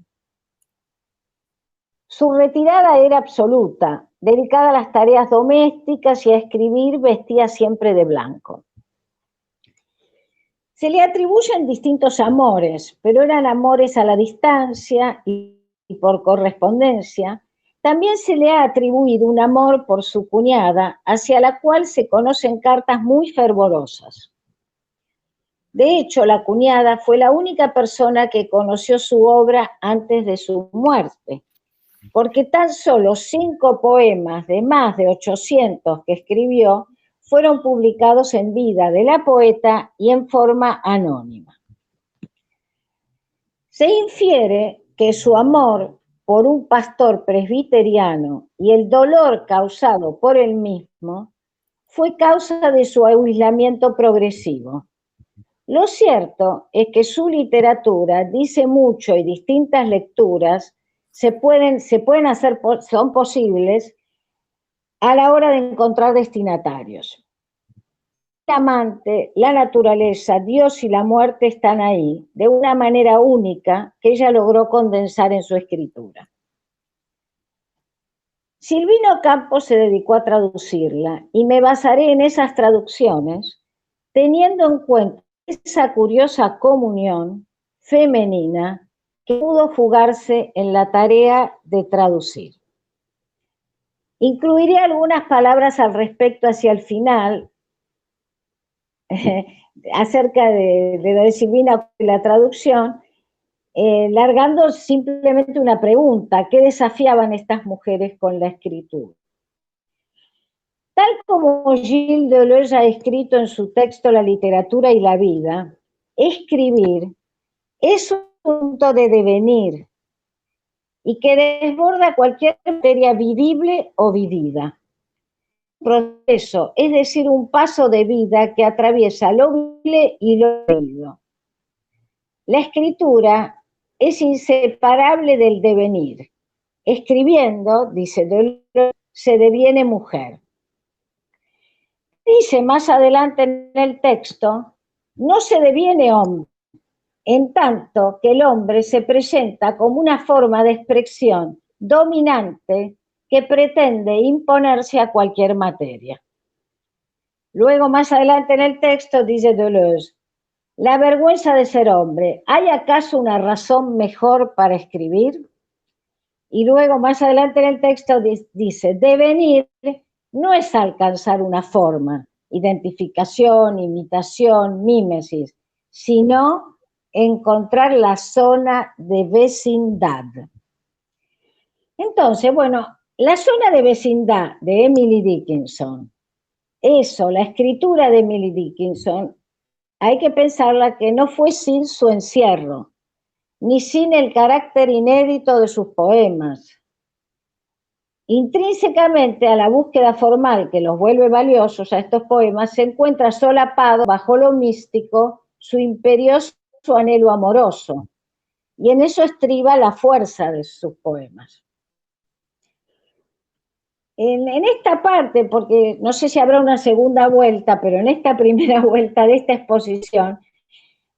Speaker 6: su retirada era absoluta, dedicada a las tareas domésticas y a escribir, vestía siempre de blanco. Se le atribuyen distintos amores, pero eran amores a la distancia y por correspondencia. También se le ha atribuido un amor por su cuñada, hacia la cual se conocen cartas muy fervorosas. De hecho, la cuñada fue la única persona que conoció su obra antes de su muerte, porque tan solo 5 poemas de más de 800 que escribió fueron publicados en vida de la poeta y en forma anónima. Se infiere que su amor por un pastor presbiteriano y el dolor causado por él mismo fue causa de su aislamiento progresivo. Lo cierto es que su literatura dice mucho y distintas lecturas son posibles a la hora de encontrar destinatarios. El amante, la naturaleza, Dios y la muerte están ahí de una manera única que ella logró condensar en su escritura. Silvino Campos se dedicó a traducirla y me basaré en esas traducciones teniendo en cuenta esa curiosa comunión femenina que pudo fugarse en la tarea de traducir. Incluiré algunas palabras al respecto hacia el final, acerca de la disciplina y la traducción, largando simplemente una pregunta: ¿qué desafiaban estas mujeres con la escritura? Tal como Gilles Deleuze ha escrito en su texto La literatura y la vida, escribir es un punto de devenir y que desborda cualquier materia vivible o vivida. Un proceso, es decir, un paso de vida que atraviesa lo vivible y lo vivido. La escritura es inseparable del devenir. Escribiendo, dice Deleuze, se deviene mujer. Dice más adelante en el texto, no se deviene hombre, en tanto que el hombre se presenta como una forma de expresión dominante que pretende imponerse a cualquier materia. Luego, más adelante en el texto, dice Deleuze, la vergüenza de ser hombre, ¿hay acaso una razón mejor para escribir? Y luego, más adelante en el texto, dice, devenir no es alcanzar una forma, identificación, imitación, mímesis, sino encontrar la zona de vecindad. Entonces, bueno, la zona de vecindad de Emily Dickinson, eso, la escritura de Emily Dickinson, hay que pensarla que no fue sin su encierro, ni sin el carácter inédito de sus poemas. Intrínsecamente a la búsqueda formal que los vuelve valiosos a estos poemas, se encuentra solapado bajo lo místico su imperioso anhelo amoroso, y en eso estriba la fuerza de sus poemas. En esta parte, porque no sé si habrá una segunda vuelta, pero en esta primera vuelta de esta exposición,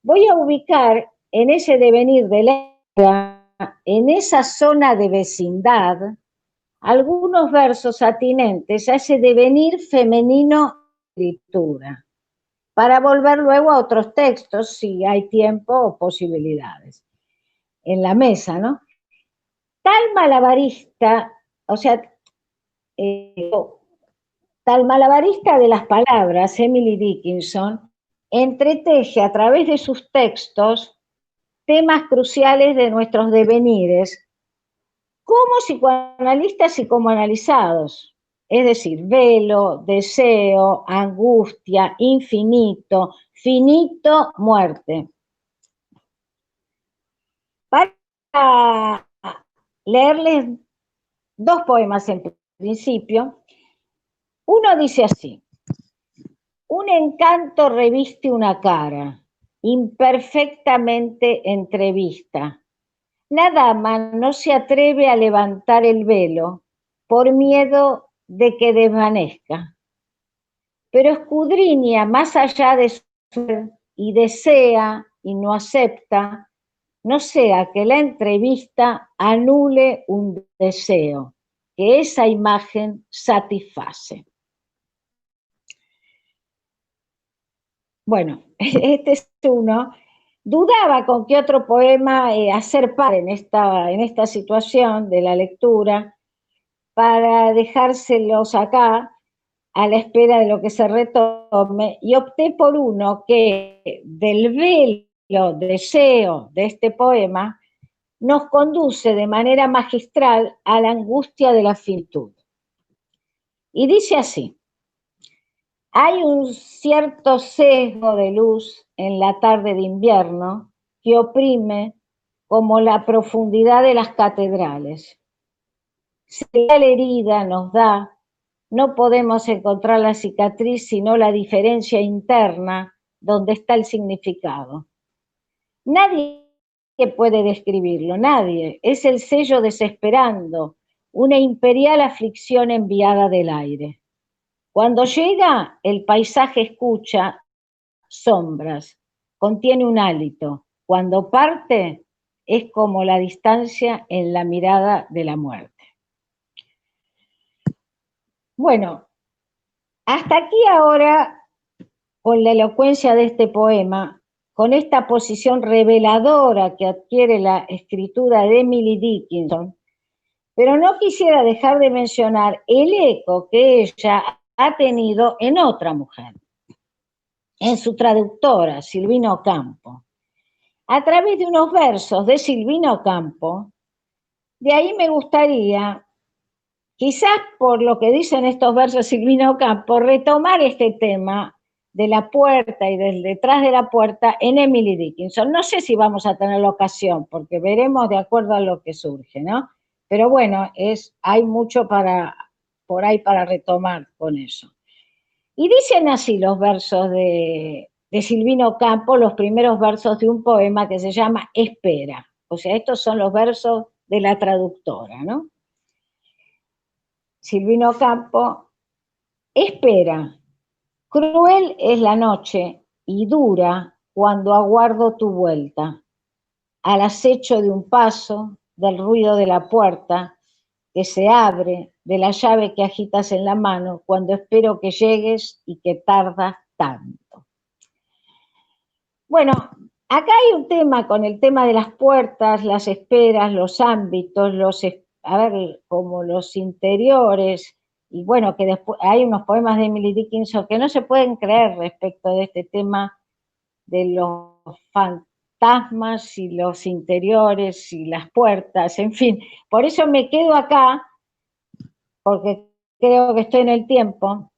Speaker 6: voy a ubicar en ese devenir de la, en esa zona de vecindad, algunos versos atinentes a ese devenir femenino de escritura, para volver luego a otros textos, si hay tiempo o posibilidades, en la mesa, ¿no? Tal malabarista, o sea, tal malabarista de las palabras, Emily Dickinson, entreteje a través de sus textos temas cruciales de nuestros devenires, como psicoanalistas y como analizados, es decir, velo, deseo, angustia, infinito, finito, muerte. Para leerles dos poemas en principio, uno dice así: un encanto reviste una cara, imperfectamente entrevista. La dama no se atreve a levantar el velo por miedo de que desvanezca, pero escudriña más allá de su ser y desea y no acepta, no sea que la entrevista anule un deseo, que esa imagen satisface. Bueno, este es uno. Dudaba con qué otro poema hacer par en esta situación de la lectura para dejárselos acá a la espera de lo que se retome, y opté por uno que del velo deseo de este poema nos conduce de manera magistral a la angustia de la finitud. Y dice así: hay un cierto sesgo de luz en la tarde de invierno que oprime como la profundidad de las catedrales. Si la herida nos da, no podemos encontrar la cicatriz sino la diferencia interna donde está el significado. Nadie puede describirlo, nadie. Es el sello desesperando, una imperial aflicción enviada del aire. Cuando llega, el paisaje escucha sombras, contiene un hálito. Cuando parte, es como la distancia en la mirada de la muerte. Bueno, hasta aquí ahora, con la elocuencia de este poema, con esta posición reveladora que adquiere la escritura de Emily Dickinson, pero no quisiera dejar de mencionar el eco que ella ha tenido en otra mujer, en su traductora, Silvino Campo, a través de unos versos de Silvino Campo. De ahí me gustaría, quizás por lo que dicen estos versos Silvino Campo, retomar este tema de la puerta y del detrás de la puerta en Emily Dickinson. No sé si vamos a tener la ocasión, porque veremos de acuerdo a lo que surge, ¿no? Pero bueno, hay mucho por ahí para retomar con eso. Y dicen así los versos de Silvino Campo, los primeros versos de un poema que se llama Espera. O sea, estos son los versos de la traductora, ¿no? Silvino Campo, espera, cruel es la noche y dura cuando aguardo tu vuelta, al acecho de un paso, del ruido de la puerta que se abre, de la llave que agitas en la mano, cuando espero que llegues y que tardas tanto. Bueno, acá hay un tema con el tema de las puertas, las esperas, los ámbitos, como los interiores, y bueno, que después hay unos poemas de Emily Dickinson que no se pueden creer respecto de este tema de los fantasmas y los interiores y las puertas, en fin. Por eso me quedo acá, porque creo que estoy en el tiempo,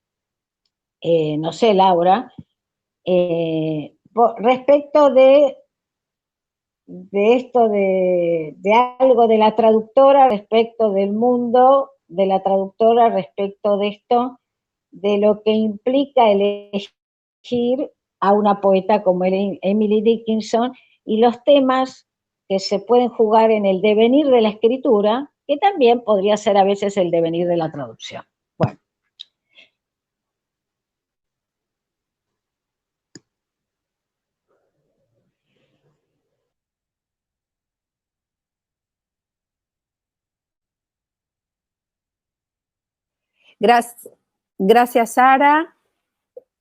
Speaker 6: no sé, Laura, respecto de esto de algo de la traductora respecto del mundo de la traductora respecto de esto, de lo que implica elegir a una poeta como Emily Dickinson y los temas que se pueden jugar en el devenir de la escritura, que también podría ser a veces el devenir de la traducción. Bueno.
Speaker 1: Gracias, Sara.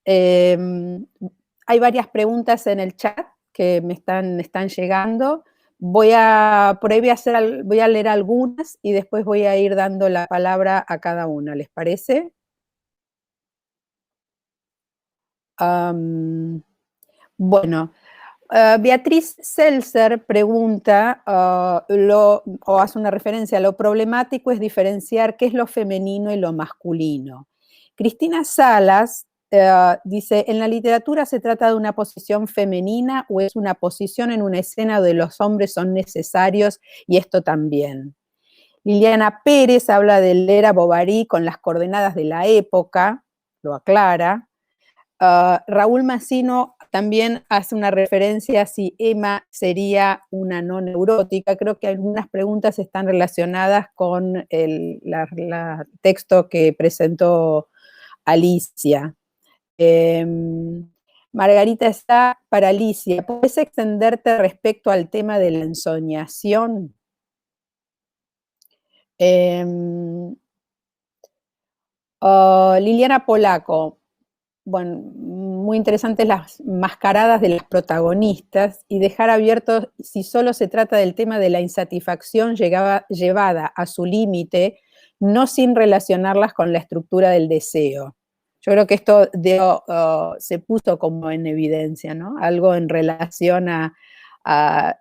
Speaker 1: Hay varias preguntas en el chat que me están llegando. Por ahí voy a leer algunas y después voy a ir dando la palabra a cada una, ¿les parece? Bueno, Beatriz Seltzer pregunta, o hace una referencia, lo problemático es diferenciar qué es lo femenino y lo masculino. Cristina Salas dice, ¿en la literatura se trata de una posición femenina o es una posición en una escena donde los hombres son necesarios y esto también? Liliana Pérez habla de leer a Bovary con las coordenadas de la época, lo aclara. Raúl Massino también hace una referencia a si Emma sería una no neurótica. Creo que algunas preguntas están relacionadas con el texto que presentó Alicia. Margarita está para Alicia. ¿Puedes extenderte respecto al tema de la ensoñación? Liliana Polaco. Bueno, muy interesantes las mascaradas de las protagonistas y dejar abierto si solo se trata del tema de la insatisfacción llevada a su límite, no sin relacionarlas con la estructura del deseo. Yo creo que esto se puso como en evidencia, ¿no? Algo en relación a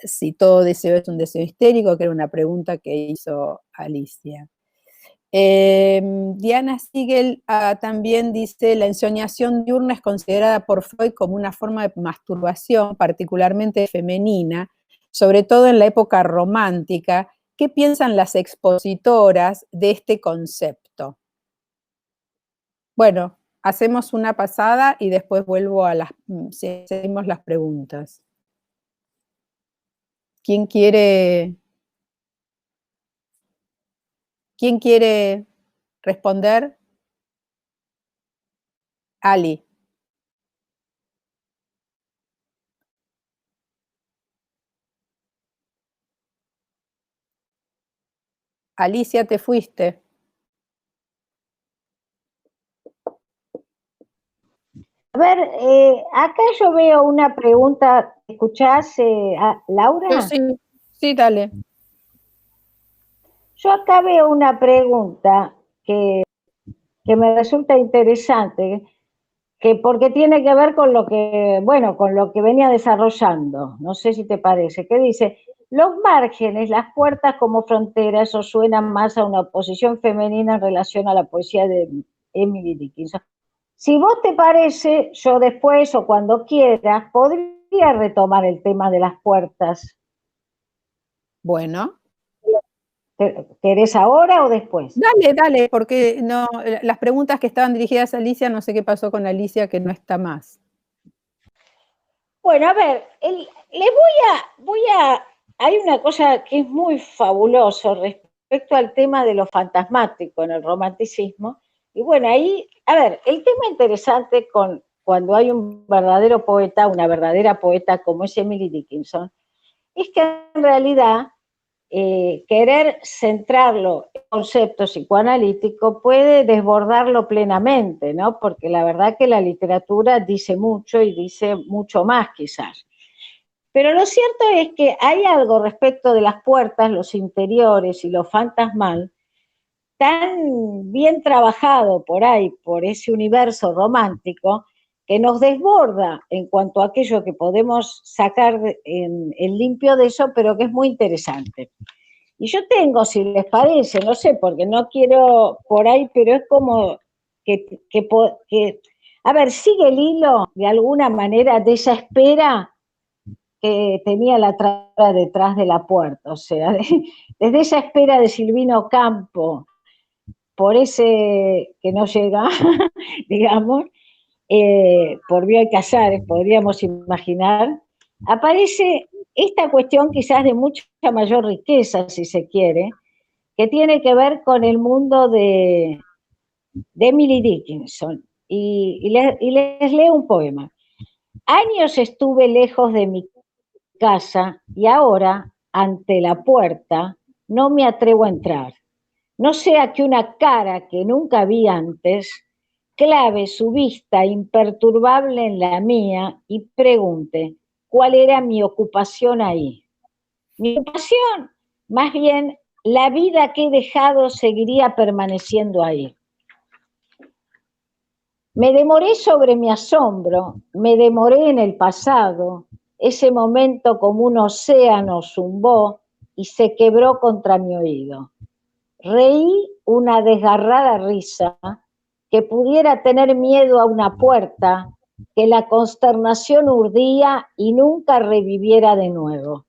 Speaker 1: si todo deseo es un deseo histérico, que era una pregunta que hizo Alicia. Diana Siegel también dice, la ensoñación diurna es considerada por Freud como una forma de masturbación particularmente femenina, sobre todo en la época romántica. ¿Qué piensan las expositoras de este concepto? Bueno, hacemos una pasada y después vuelvo seguimos las preguntas. ¿Quién quiere responder? Ali. Alicia, te fuiste.
Speaker 6: A ver, acá yo veo una pregunta. ¿Escuchás, Laura?
Speaker 1: Sí, dale.
Speaker 6: Yo acá veo una pregunta que me resulta interesante, que porque tiene que ver con lo que, bueno, con lo que venía desarrollando. No sé si te parece. ¿Qué dice? Los márgenes, las puertas como frontera, eso suena más a una oposición femenina en relación a la poesía de Emily Dickinson. Si vos te parece, yo después o cuando quieras, podría retomar el tema de las puertas.
Speaker 1: Bueno,
Speaker 6: ¿Querés ahora o después?
Speaker 1: dale, dale, porque no, las preguntas que estaban dirigidas a Alicia, no sé qué pasó con Alicia, que no está más.
Speaker 6: Bueno, a ver, les hay una cosa que es muy fabuloso respecto al tema de lo fantasmático en el romanticismo. Y bueno, ahí, a ver, el tema interesante cuando hay un verdadero poeta, una verdadera poeta como es Emily Dickinson, es que en realidad querer centrarlo en conceptos psicoanalíticos puede desbordarlo plenamente, ¿no? Porque la verdad que la literatura dice mucho y dice mucho más quizás. Pero lo cierto es que hay algo respecto de las puertas, los interiores y lo fantasmal, tan bien trabajado por ahí, por ese universo romántico, que nos desborda en cuanto a aquello que podemos sacar en limpio de eso, pero que es muy interesante. Y yo tengo, si les parece, no sé, porque no quiero por ahí, pero es como que a ver, sigue el hilo de alguna manera de esa espera que tenía la traba detrás de la puerta, o sea, desde esa espera de Silvino Campo, por ese que no llega, digamos, por Bioy Casares, podríamos imaginar, aparece esta cuestión quizás de mucha mayor riqueza, si se quiere, que tiene que ver con el mundo de Emily Dickinson. Y les leo un poema. Años estuve lejos de mi casa y ahora, ante la puerta, no me atrevo a entrar. No sea que una cara que nunca vi antes clave su vista imperturbable en la mía y pregunte cuál era mi ocupación ahí. Mi ocupación, más bien, la vida que he dejado seguiría permaneciendo ahí. Me demoré sobre mi asombro, me demoré en el pasado, ese momento como un océano zumbó y se quebró contra mi oído. Reí una desgarrada risa que pudiera tener miedo a una puerta que la consternación urdía y nunca reviviera de nuevo.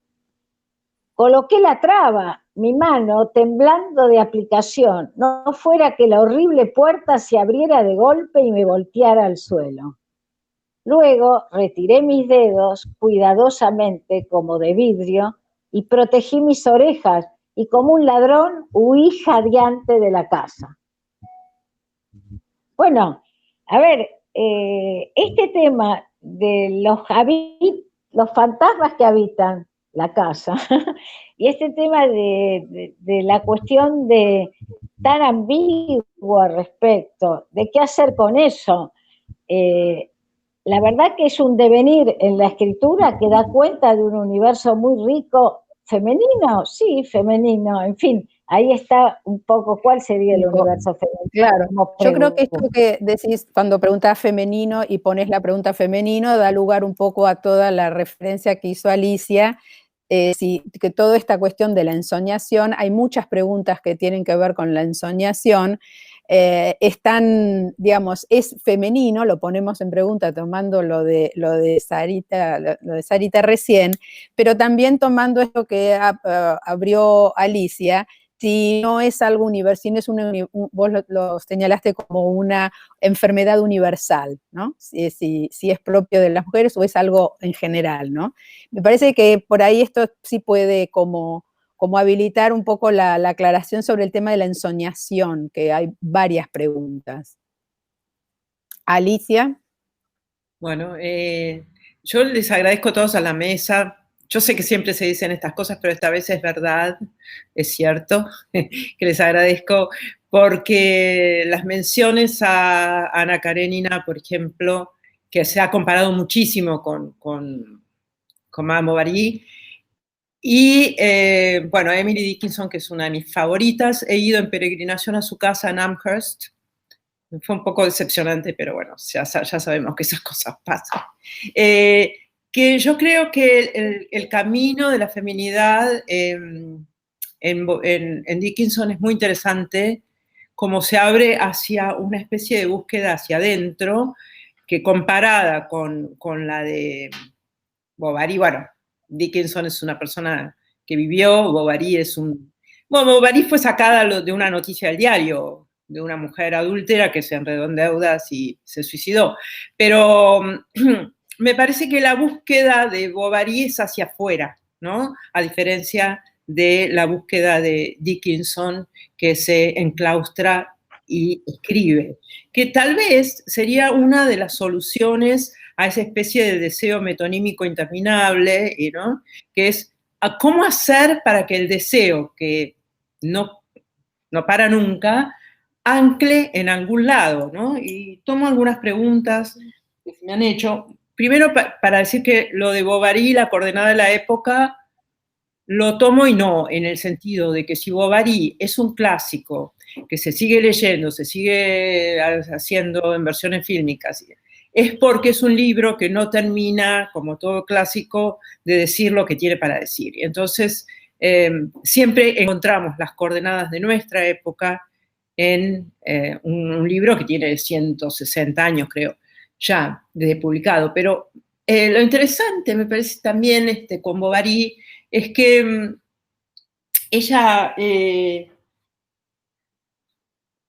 Speaker 6: Coloqué la traba, mi mano temblando de aplicación, no fuera que la horrible puerta se abriera de golpe y me volteara al suelo. Luego retiré mis dedos cuidadosamente como de vidrio y protegí mis orejas y como un ladrón huí jadeante de la casa. Bueno, a ver, este tema de los fantasmas que habitan la casa y este tema de la cuestión de tan ambigua al respecto, de qué hacer con eso, la verdad que es un devenir en la escritura que da cuenta de un universo muy rico, femenino, sí, femenino, en fin, ahí está un poco cuál sería el universo femenino.
Speaker 1: Claro, yo creo que esto que decís cuando preguntás femenino y pones la pregunta femenino da lugar un poco a toda la referencia que hizo Alicia, que toda esta cuestión de la ensoñación, hay muchas preguntas que tienen que ver con la ensoñación, digamos, es femenino, lo ponemos en pregunta tomando lo de Sarita recién, pero también tomando esto que abrió Alicia, si no es algo universal, vos lo señalaste como una enfermedad universal, ¿no? Si es propio de las mujeres o es algo en general, ¿no? Me parece que por ahí esto sí puede como habilitar un poco la aclaración sobre el tema de la ensoñación, que hay varias preguntas. Alicia.
Speaker 4: Bueno, yo les agradezco a todos a la mesa. Yo sé que siempre se dicen estas cosas, pero esta vez es verdad, es cierto, que les agradezco porque las menciones a Ana Karenina, por ejemplo, que se ha comparado muchísimo con Madame Bovary, y bueno, Emily Dickinson, que es una de mis favoritas. He ido en peregrinación a su casa en Amherst, Fue un poco decepcionante, pero bueno, ya sabemos que esas cosas pasan. Que yo creo que el camino de la feminidad en Dickinson es muy interesante, como se abre hacia una especie de búsqueda hacia adentro, que comparada con la de Bovary, bueno, Dickinson es una persona que vivió, Bovary es un... Bueno, Bovary fue sacada de una noticia del diario, de una mujer adúltera que se enredó en deudas y se suicidó. Pero me parece que la búsqueda de Bovary es hacia afuera, ¿no? A diferencia de la búsqueda de Dickinson, que se enclaustra y escribe, que tal vez sería una de las soluciones a esa especie de deseo metonímico interminable, ¿no? Que es cómo hacer para que el deseo, que no para nunca, ancle en algún lado, ¿no? Y tomo algunas preguntas que se me han hecho. Primero, para decir que lo de Bovary, la coordenada de la época, lo tomo y no, en el sentido de que si Bovary es un clásico que se sigue leyendo, se sigue haciendo en versiones fílmicas, es porque es un libro que no termina, como todo clásico, de decir lo que tiene para decir. Entonces, siempre encontramos las coordenadas de nuestra época en un libro que tiene 160 años, creo, ya desde publicado. Pero lo interesante, me parece también con Bovary, es que ella,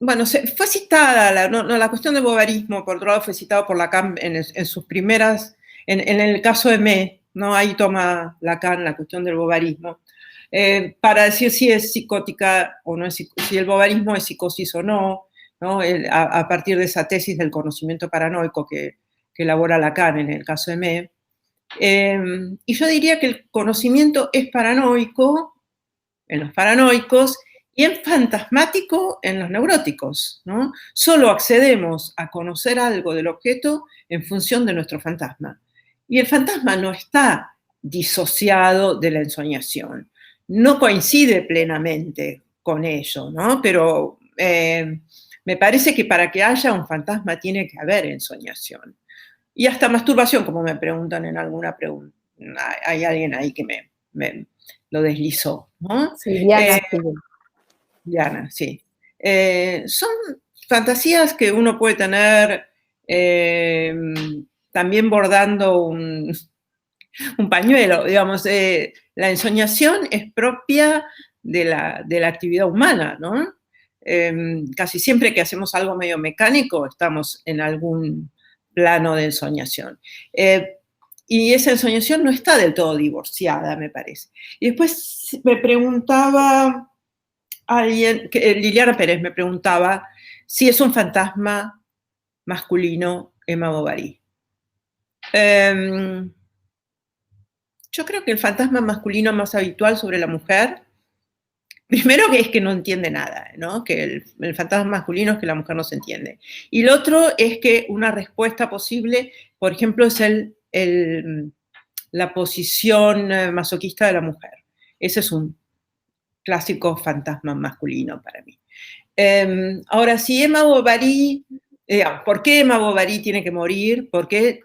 Speaker 4: bueno, fue citada, la cuestión del bovarismo, por otro lado, fue citado por Lacan en sus primeras, en el caso de May, ¿no? Ahí toma Lacan la cuestión del bovarismo, para decir si es psicótica o no es, si el bovarismo es psicosis o no, ¿no? A partir de esa tesis del conocimiento paranoico que elabora Lacan en el caso de May. Y yo diría que el conocimiento es paranoico en los paranoicos y es fantasmático en los neuróticos, ¿no? Solo accedemos a conocer algo del objeto en función de nuestro fantasma. Y el fantasma no está disociado de la ensoñación, no coincide plenamente con ello, ¿no? Pero me parece que para que haya un fantasma tiene que haber ensoñación. Y hasta masturbación, como me preguntan en alguna pregunta. Hay alguien ahí que me lo deslizó, ¿no?
Speaker 1: Sí, Diana, sí.
Speaker 4: Diana, sí. Son fantasías que uno puede tener también bordando un pañuelo, digamos. La ensoñación es propia de la actividad humana, ¿no? Casi siempre que hacemos algo medio mecánico estamos en algún plano de ensoñación. Y esa ensoñación no está del todo divorciada, me parece. Y después me preguntaba alguien, Liliana Pérez me preguntaba si es un fantasma masculino Emma Bovary. Yo creo que el fantasma masculino más habitual sobre la mujer, primero que es que no entiende nada, ¿no? Que el fantasma masculino es que la mujer no se entiende. Y lo otro es que una respuesta posible, por ejemplo, es la posición masoquista de la mujer. Ese es un clásico fantasma masculino para mí. Ahora, si Emma Bovary, ¿por qué Emma Bovary tiene que morir? ¿Por qué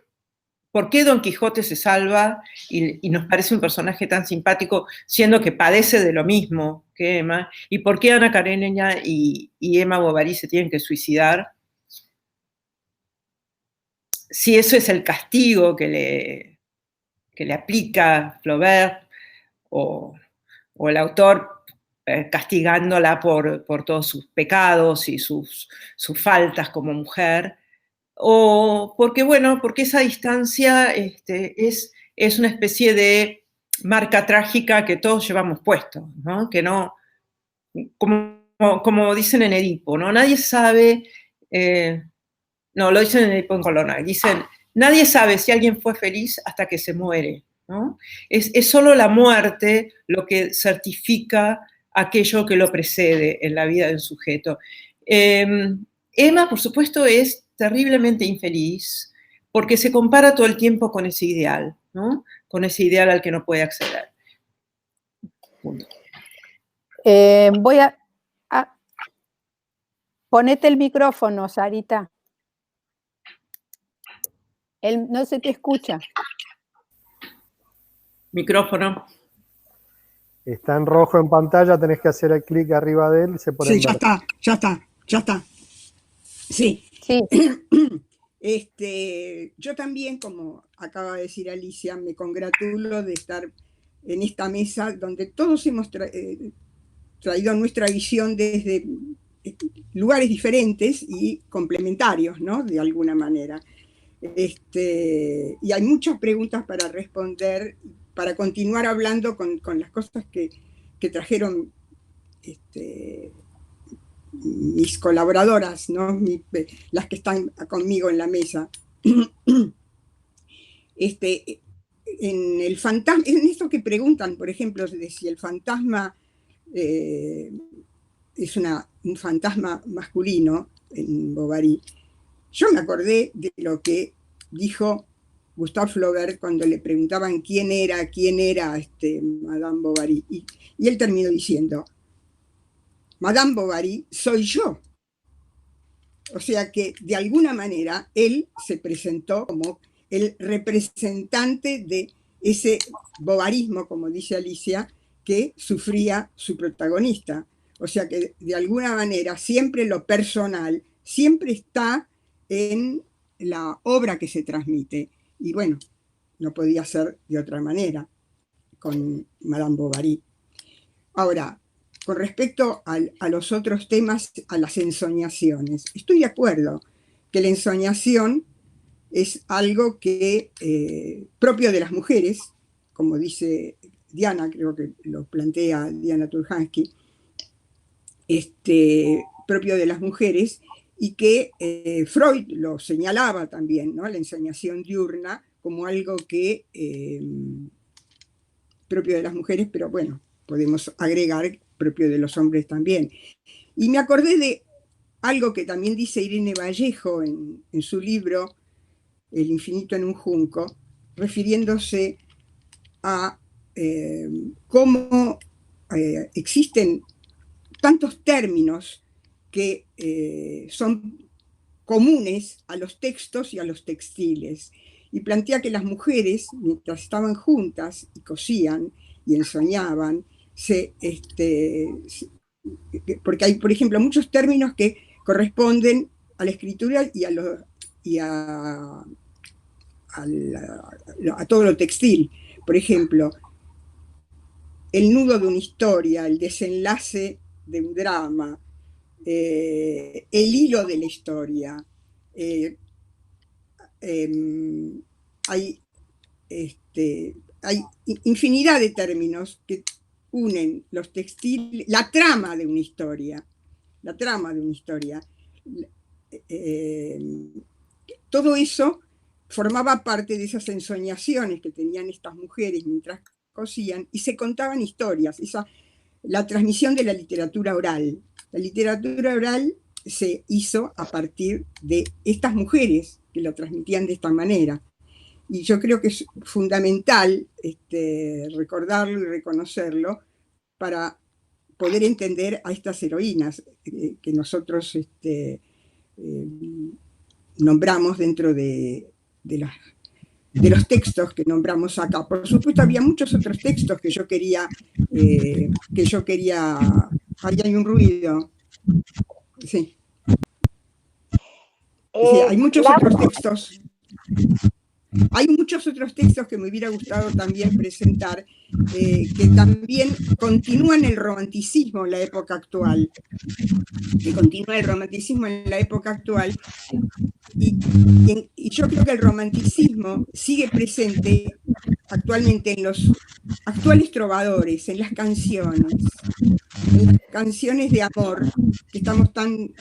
Speaker 4: Don Quijote se salva y nos parece un personaje tan simpático, siendo que padece de lo mismo que Emma? ¿Y por qué Ana Karenina y Emma Bovary se tienen que suicidar? Si eso es el castigo que le aplica Flaubert o el autor castigándola por todos sus pecados y sus faltas como mujer, o porque esa distancia es una especie de marca trágica que todos llevamos puesto, ¿no? Que no, como dicen en Edipo, ¿no? Nadie sabe, no, lo dicen en Edipo en Colonna, dicen, nadie sabe si alguien fue feliz hasta que se muere, ¿no? Es solo la muerte lo que certifica aquello que lo precede en la vida del sujeto. Emma, por supuesto, es terriblemente infeliz porque se compara todo el tiempo con ese ideal, ¿no? Con ese ideal al que no puede acceder.
Speaker 1: Voy a Ponete el micrófono, Sarita. No se te escucha.
Speaker 4: Micrófono.
Speaker 3: Está en rojo en pantalla, tenés que hacer el clic arriba de él y se pone en
Speaker 2: Sí, ya
Speaker 3: verde.
Speaker 2: está. Sí.
Speaker 1: Sí.
Speaker 2: Yo también, como acaba de decir Alicia, me congratulo de estar en esta mesa donde todos hemos traído nuestra visión desde lugares diferentes y complementarios, ¿no? De alguna manera. Y hay muchas preguntas para responder, para continuar hablando con las cosas que trajeron mis colaboradoras, ¿no? Las que están conmigo en la mesa. En el fantasma, en esto que preguntan, por ejemplo, de si el fantasma es un fantasma masculino en Bovary, yo me acordé de lo que dijo Gustave Flaubert cuando le preguntaban quién era Madame Bovary, y él terminó diciendo: Madame Bovary soy yo. O sea que de alguna manera él se presentó como el representante de ese bovarismo, como dice Alicia, que sufría su protagonista. O sea que de alguna manera siempre lo personal siempre está en la obra que se transmite. Y bueno, no podía ser de otra manera con Madame Bovary. Ahora, con respecto a los otros temas, a las ensoñaciones, estoy de acuerdo que la ensoñación es algo que propio de las mujeres, como dice Diana, creo que lo plantea Diana Turhansky, propio de las mujeres, y que Freud lo señalaba también, ¿no? La ensoñación diurna como algo que propio de las mujeres, pero bueno, podemos agregar propio de los hombres también. Y me acordé de algo que también dice Irene Vallejo en su libro El infinito en un junco, refiriéndose a cómo existen tantos términos que son comunes a los textos y a los textiles. Y plantea que las mujeres, mientras estaban juntas y cosían y ensoñaban, porque hay, por ejemplo, muchos términos que corresponden a la escritura y a todo lo textil. Por ejemplo, el nudo de una historia, el desenlace de un drama, el hilo de la historia. Hay infinidad de términos que unen los textiles, la trama de una historia. Todo eso formaba parte de esas ensoñaciones que tenían estas mujeres mientras cosían, y se contaban historias, la transmisión de la literatura oral. La literatura oral se hizo a partir de estas mujeres que lo transmitían de esta manera. Y yo creo que es fundamental recordarlo y reconocerlo para poder entender a estas heroínas que nosotros nombramos dentro de los textos que nombramos acá. Por supuesto, había muchos otros textos que yo quería... Ahí hay un ruido. Sí. Sí, hay muchos otros textos. Hay muchos otros textos que me hubiera gustado también presentar, que también continúan el romanticismo en la época actual. Y yo creo que el romanticismo sigue presente actualmente en los actuales trovadores, en las canciones de amor que estamos tan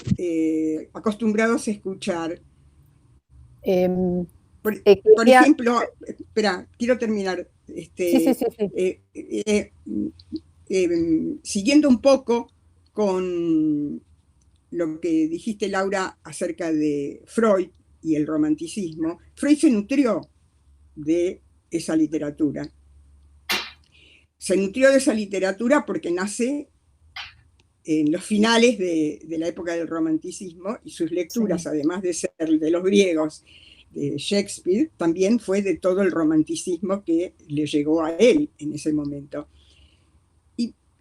Speaker 2: acostumbrados a escuchar. Por ejemplo, espera, quiero terminar.
Speaker 1: Sí.
Speaker 2: Siguiendo un poco con lo que dijiste, Laura, acerca de Freud y el romanticismo, Freud se nutrió de esa literatura. Se nutrió de esa literatura porque nace en los finales de la época del romanticismo, y sus lecturas,
Speaker 1: Sí.
Speaker 2: además de ser de los griegos, de Shakespeare, también fue de todo el romanticismo que le llegó a él en ese momento.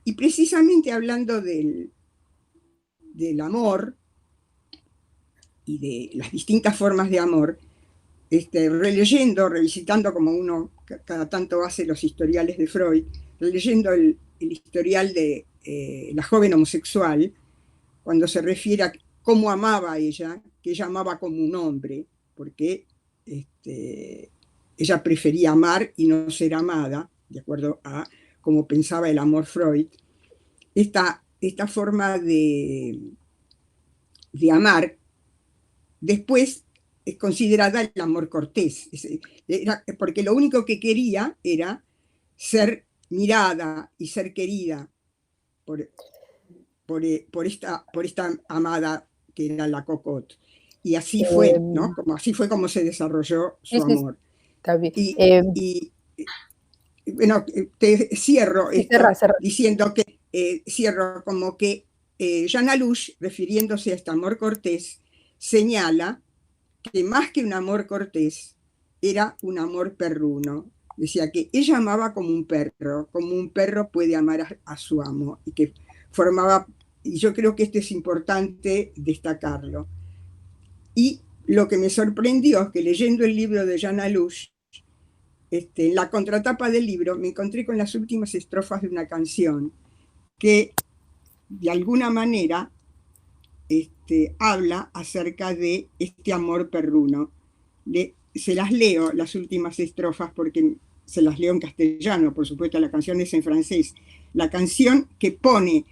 Speaker 2: Y precisamente hablando del amor y de las distintas formas de amor, releyendo, revisitando como uno cada tanto hace los historiales de Freud, releyendo el historial de la joven homosexual, cuando se refiere a cómo amaba a ella, que ella amaba como un hombre, porque ella prefería amar y no ser amada, de acuerdo a cómo pensaba el amor Freud. Esta forma de amar después es considerada el amor cortés, porque lo único que quería era ser mirada y ser querida por esta amada que era la Cocotte. Y así fue, ¿no? Así fue como se desarrolló su amor.
Speaker 1: Está bien.
Speaker 2: Y bueno, te cierro esto
Speaker 1: cerra.
Speaker 2: diciendo que cierro como que Jean Aluche, refiriéndose a este amor cortés, señala que más que un amor cortés, era un amor perruno. Decía que ella amaba como un perro puede amar a su amo, y que formaba, y yo creo que esto es importante destacarlo. Y lo que me sorprendió es que leyendo el libro de Jean Aluche, en la contratapa del libro me encontré con las últimas estrofas de una canción que de alguna manera habla acerca de este amor perruno. Se las leo, las últimas estrofas, porque se las leo en castellano, por supuesto, la canción es en francés. La canción que pone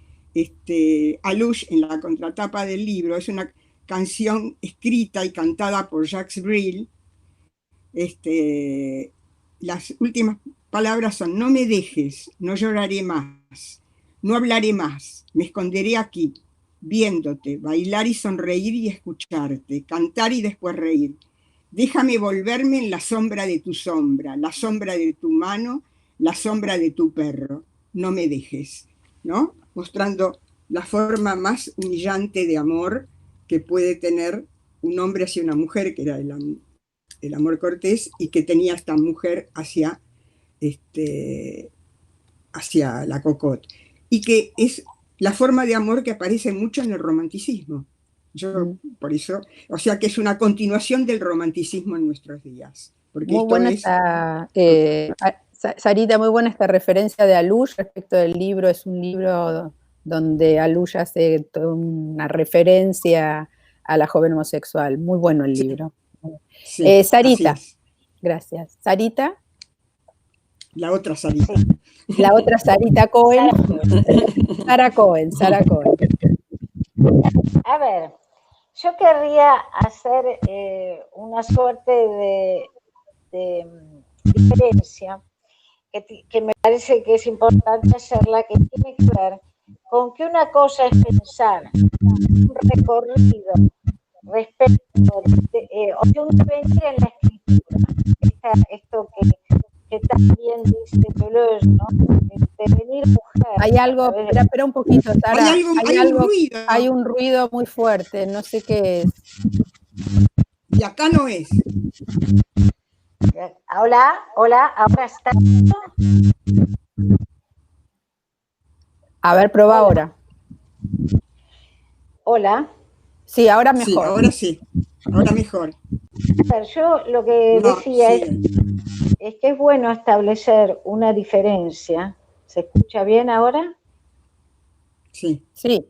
Speaker 2: Aluche en la contratapa del libro es una canción escrita y cantada por Jacques Brel. Las últimas palabras son: no me dejes, no lloraré más, no hablaré más, me esconderé aquí, viéndote, bailar y sonreír y escucharte, cantar y después reír. Déjame volverme en la sombra de tu sombra, la sombra de tu mano, la sombra de tu perro. No me dejes, ¿no? Mostrando la forma más humillante de amor que puede tener un hombre hacia una mujer, que era el amor cortés, y que tenía esta mujer hacia la Cocotte. Y que es la forma de amor que aparece mucho en el romanticismo. Yo, por eso, o sea que es una continuación del romanticismo en nuestros días. Porque
Speaker 1: muy buena Sarita, muy buena esta referencia de Aluche respecto del libro. Es un libro donde Aluche hace toda una referencia a la joven homosexual. Muy bueno el libro.
Speaker 2: Sí,
Speaker 1: Sarita, gracias. Sarita.
Speaker 2: La otra Sarita.
Speaker 1: La otra Sarita Cohen. Sara Cohen.
Speaker 6: A ver, yo querría hacer una suerte de diferencia que me parece que es importante hacerla, que tiene que ver con que una cosa es pensar un recorrido respecto o de un devenir en la escritura. Esto que también dice Deleuze, ¿no? Devenir mujer.
Speaker 1: Hay algo, espera un poquito, Sara.
Speaker 2: Hay
Speaker 1: un ruido muy fuerte, no sé qué es.
Speaker 2: Y acá no es.
Speaker 6: Hola, ahora está.
Speaker 1: A ver, prueba ahora.
Speaker 6: Hola.
Speaker 1: Sí, ahora mejor.
Speaker 2: Sí, ahora sí. Ahora mejor.
Speaker 6: A ver, yo lo que decía es que es bueno establecer una diferencia. ¿Se escucha bien ahora?
Speaker 2: Sí.
Speaker 1: Sí.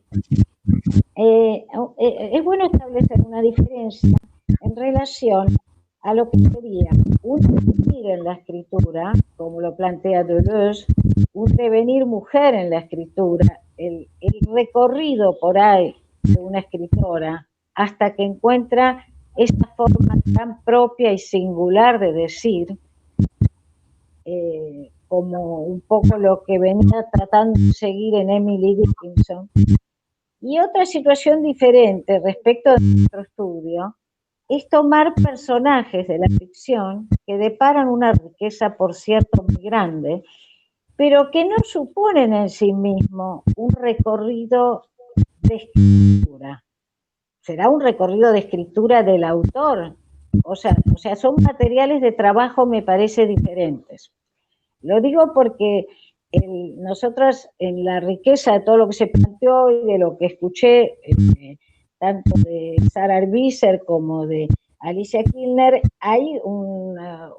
Speaker 6: Es bueno establecer una diferencia en relación a lo que sería un devenir en la escritura, como lo plantea Deleuze, un devenir mujer en la escritura, el recorrido por ahí de una escritora hasta que encuentra esa forma tan propia y singular de decir, como un poco lo que venía tratando de seguir en Emily Dickinson. Y otra situación diferente respecto de nuestro estudio es tomar personajes de la ficción que deparan una riqueza, por cierto, muy grande, pero que no suponen en sí mismo un recorrido de escritura. ¿Será un recorrido de escritura del autor? O sea, son materiales de trabajo, me parece, diferentes. Lo digo porque nosotros, en la riqueza de todo lo que se planteó y de lo que escuché, tanto de Sara Arbieser como de Alicia Kilner, hay una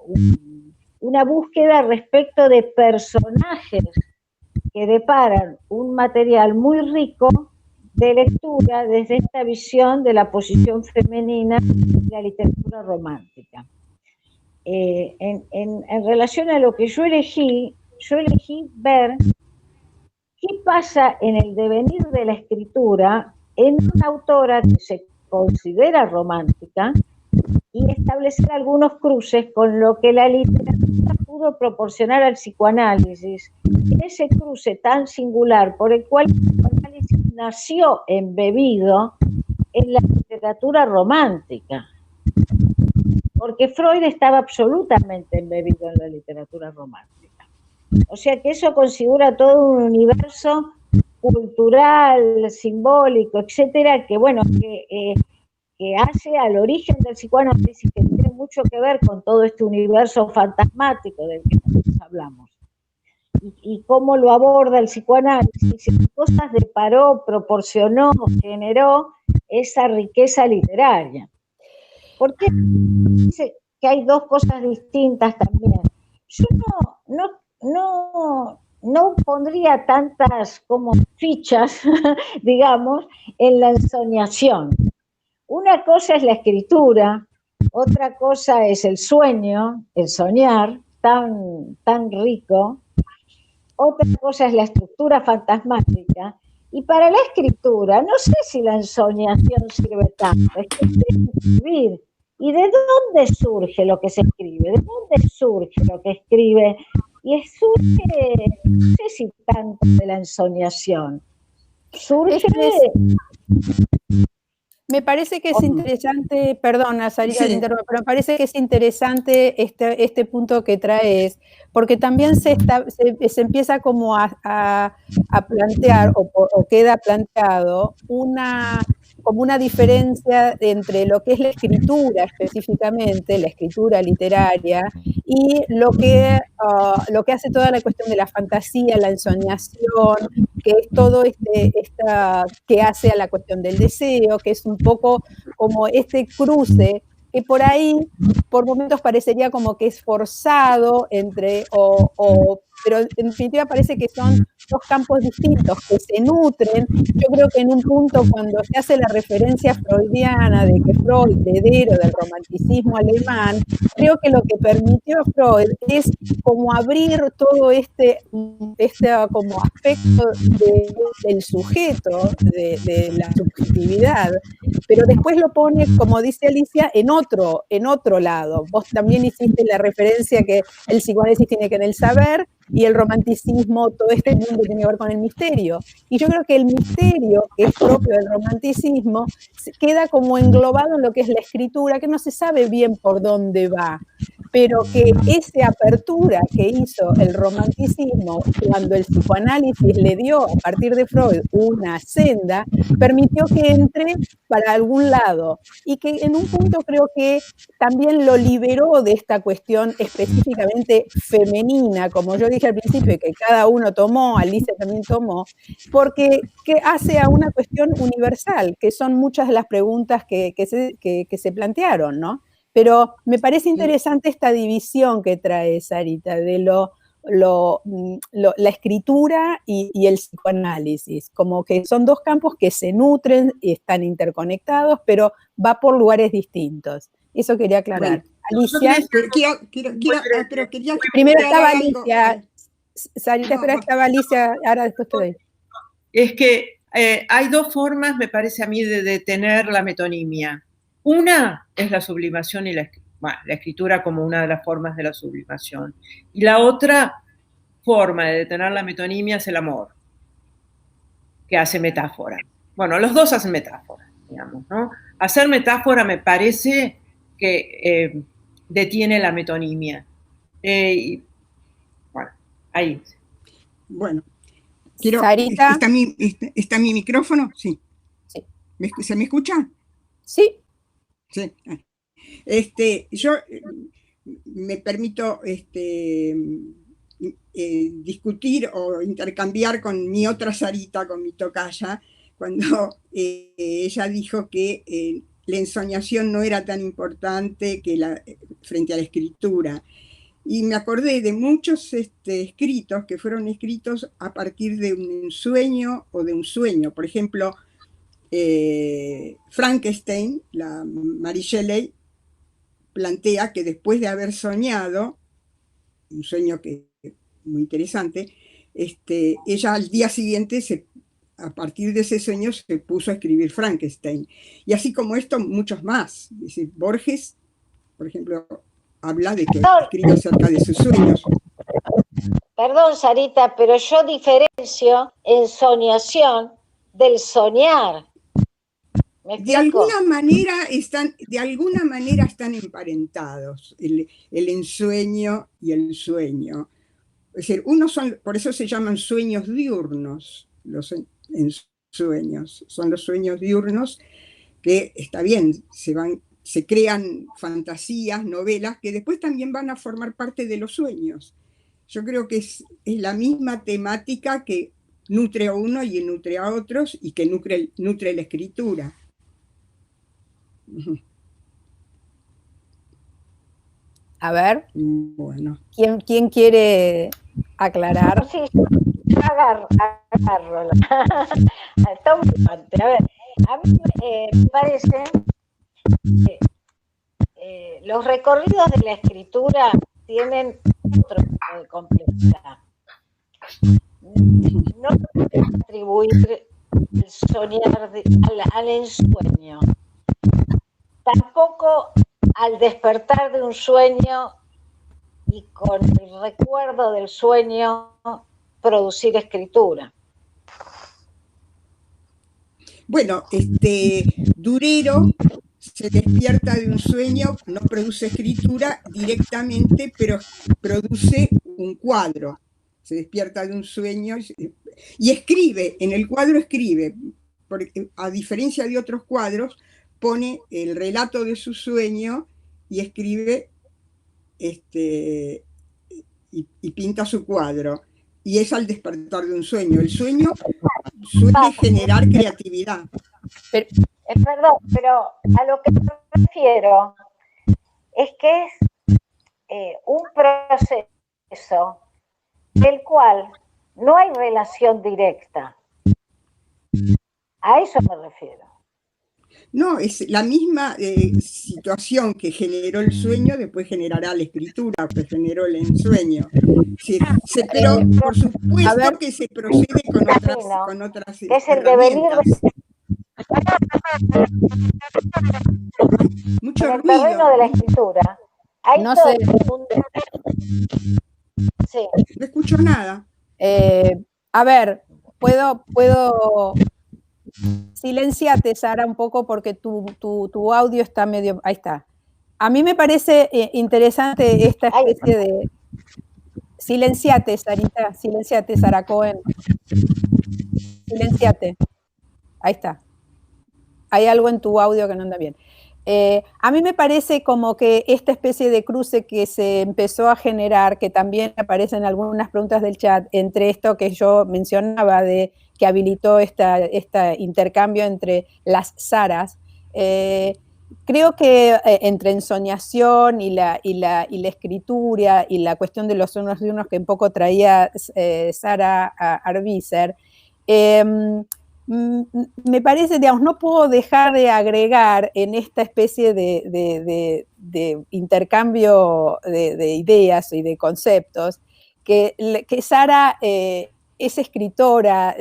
Speaker 6: búsqueda respecto de personajes que deparan un material muy rico de lectura desde esta visión de la posición femenina de la literatura romántica. En relación a lo que yo elegí ver qué pasa en el devenir de la escritura en una autora que se considera romántica y establecer algunos cruces con lo que la literatura pudo proporcionar al psicoanálisis, ese cruce tan singular por el cual el psicoanálisis nació embebido en la literatura romántica, porque Freud estaba absolutamente embebido en la literatura romántica. O sea que eso configura todo un universo cultural, simbólico, etcétera, que bueno, que hace al origen del psicoanálisis, que tiene mucho que ver con todo este universo fantasmático del que nosotros hablamos. Y cómo lo aborda el psicoanálisis, y qué cosas deparó, proporcionó, generó esa riqueza literaria. ¿Por qué dice que hay dos cosas distintas también? Yo no pondría tantas como fichas, digamos, en la ensoñación. Una cosa es la escritura, otra cosa es el sueño, el soñar, tan rico. Otra cosa es la estructura fantasmática. Y para la escritura, no sé si la ensoñación sirve tanto, es que es escribir. ¿Y de dónde surge lo que se escribe? ¿De dónde surge lo que escribe? Y surge, no sé si tanto de la ensoñación. Surge...
Speaker 1: Me parece que es interesante, perdona, Sarita, te interrumpo, pero me parece que es interesante este punto que traes, porque también se empieza como a plantear, o queda planteado, como una diferencia entre lo que es la escritura específicamente, la escritura literaria, y lo que hace toda la cuestión de la fantasía, la ensoñación, que es todo que hace a la cuestión del deseo, que es un poco como este cruce que por ahí, por momentos parecería como que es forzado pero en definitiva parece que son dos campos distintos que se nutren. Yo creo que en un punto, cuando se hace la referencia freudiana de que Freud, heredero del romanticismo alemán, creo que lo que permitió a Freud es como abrir todo este como aspecto del sujeto, de la subjetividad, pero después lo pone, como dice Alicia, en otro lado. Vos también hiciste la referencia que el psicoanálisis tiene que ver en el saber, y el romanticismo, todo este mundo tiene que ver con el misterio. Y yo creo que el misterio, que es propio del romanticismo, queda como englobado en lo que es la escritura, que no se sabe bien por dónde va, pero que esa apertura que hizo el romanticismo cuando el psicoanálisis le dio a partir de Freud una senda, permitió que entre para algún lado, y que en un punto creo que también lo liberó de esta cuestión específicamente femenina, como yo dije al principio, que cada uno tomó, Alicia también tomó, porque que hace a una cuestión universal, que son muchas de las preguntas que se plantearon, ¿no? Pero me parece interesante esta división que trae Sarita de la escritura y el psicoanálisis, como que son dos campos que se nutren y están interconectados, pero va por lugares distintos. Eso quería aclarar. Bueno, Alicia.
Speaker 2: Pero quería
Speaker 1: primero estaba Alicia. Sarita, espera, estaba Alicia, ahora después te doy.
Speaker 4: Es que hay dos formas, me parece a mí, de detener la metonimia. Una es la sublimación y la escritura como una de las formas de la sublimación. Y la otra forma de detener la metonimia es el amor, que hace metáfora. Bueno, los dos hacen metáfora, digamos, ¿no? Hacer metáfora me parece que detiene la metonimia. Bueno, ahí.
Speaker 2: Bueno,
Speaker 1: Sarita.
Speaker 2: ¿Está mi micrófono? Sí. ¿Se me escucha?
Speaker 1: Sí.
Speaker 2: Sí. Yo me permito discutir o intercambiar con mi otra Sarita, con mi tocaya, cuando ella dijo que la ensoñación no era tan importante frente a la escritura. Y me acordé de muchos escritos que fueron escritos a partir de un sueño o de un sueño. Por ejemplo, Frankenstein, la Mary Shelley, plantea que después de haber soñado, un sueño que muy interesante, ella al día siguiente, a partir de ese sueño, se puso a escribir Frankenstein. Y así como esto, muchos más. Dice, Borges, por ejemplo, habla de que escribe acerca de sus sueños.
Speaker 6: Perdón, Sarita, pero yo diferencio ensoñación del soñar.
Speaker 2: De alguna manera están emparentados el ensueño y el sueño. Es decir, por eso se llaman sueños diurnos, los ensueños. Son los sueños diurnos que, está bien, se crean fantasías, novelas, que después también van a formar parte de los sueños. Yo creo que es la misma temática que nutre a uno y nutre a otros y que nutre la escritura.
Speaker 1: A ver,
Speaker 2: bueno.
Speaker 1: ¿Quién quiere aclarar?
Speaker 6: Sí, agarro. A ver, a mí me parece que los recorridos de la escritura tienen otro tipo de complejidad. No atribuir el soñar al ensueño, tampoco al despertar de un sueño y con el recuerdo del sueño producir escritura.
Speaker 2: Bueno, Durero se despierta de un sueño, no produce escritura directamente, pero produce un cuadro. Se despierta de un sueño y escribe, en el cuadro escribe, porque a diferencia de otros cuadros, pone el relato de su sueño y escribe y pinta su cuadro. Y es al despertar de un sueño. El sueño suele generar creatividad.
Speaker 6: Perdón, pero a lo que me refiero es que es un proceso del cual no hay relación directa. A eso me refiero.
Speaker 2: No, es la misma situación que generó el sueño, después generará la escritura, que generó el ensueño. Sí, pero por supuesto que se procede con otras
Speaker 6: es el devenir
Speaker 2: mucho
Speaker 6: en el
Speaker 2: ruido.
Speaker 6: terreno de la escritura. Hay
Speaker 1: no
Speaker 6: todo
Speaker 1: sé.
Speaker 6: Sí.
Speaker 2: No escucho nada.
Speaker 1: A ver, puedo silenciate, Sara, un poco porque tu audio está medio... Ahí está. A mí me parece interesante esta especie de... Silenciate, Sarita, silenciate, Sara Cohen. Silenciate. Ahí está. Hay algo en tu audio que no anda bien. A mí me parece como que esta especie de cruce que se empezó a generar, que también aparece en algunas preguntas del chat, entre esto que yo mencionaba de que habilitó este intercambio entre las Saras, creo que entre ensoñación y la escritura y la cuestión de los sueños diurnos que un poco traía Sara Arbizer, me parece, digamos, no puedo dejar de agregar en esta especie de intercambio de ideas y de conceptos que Sara es escritora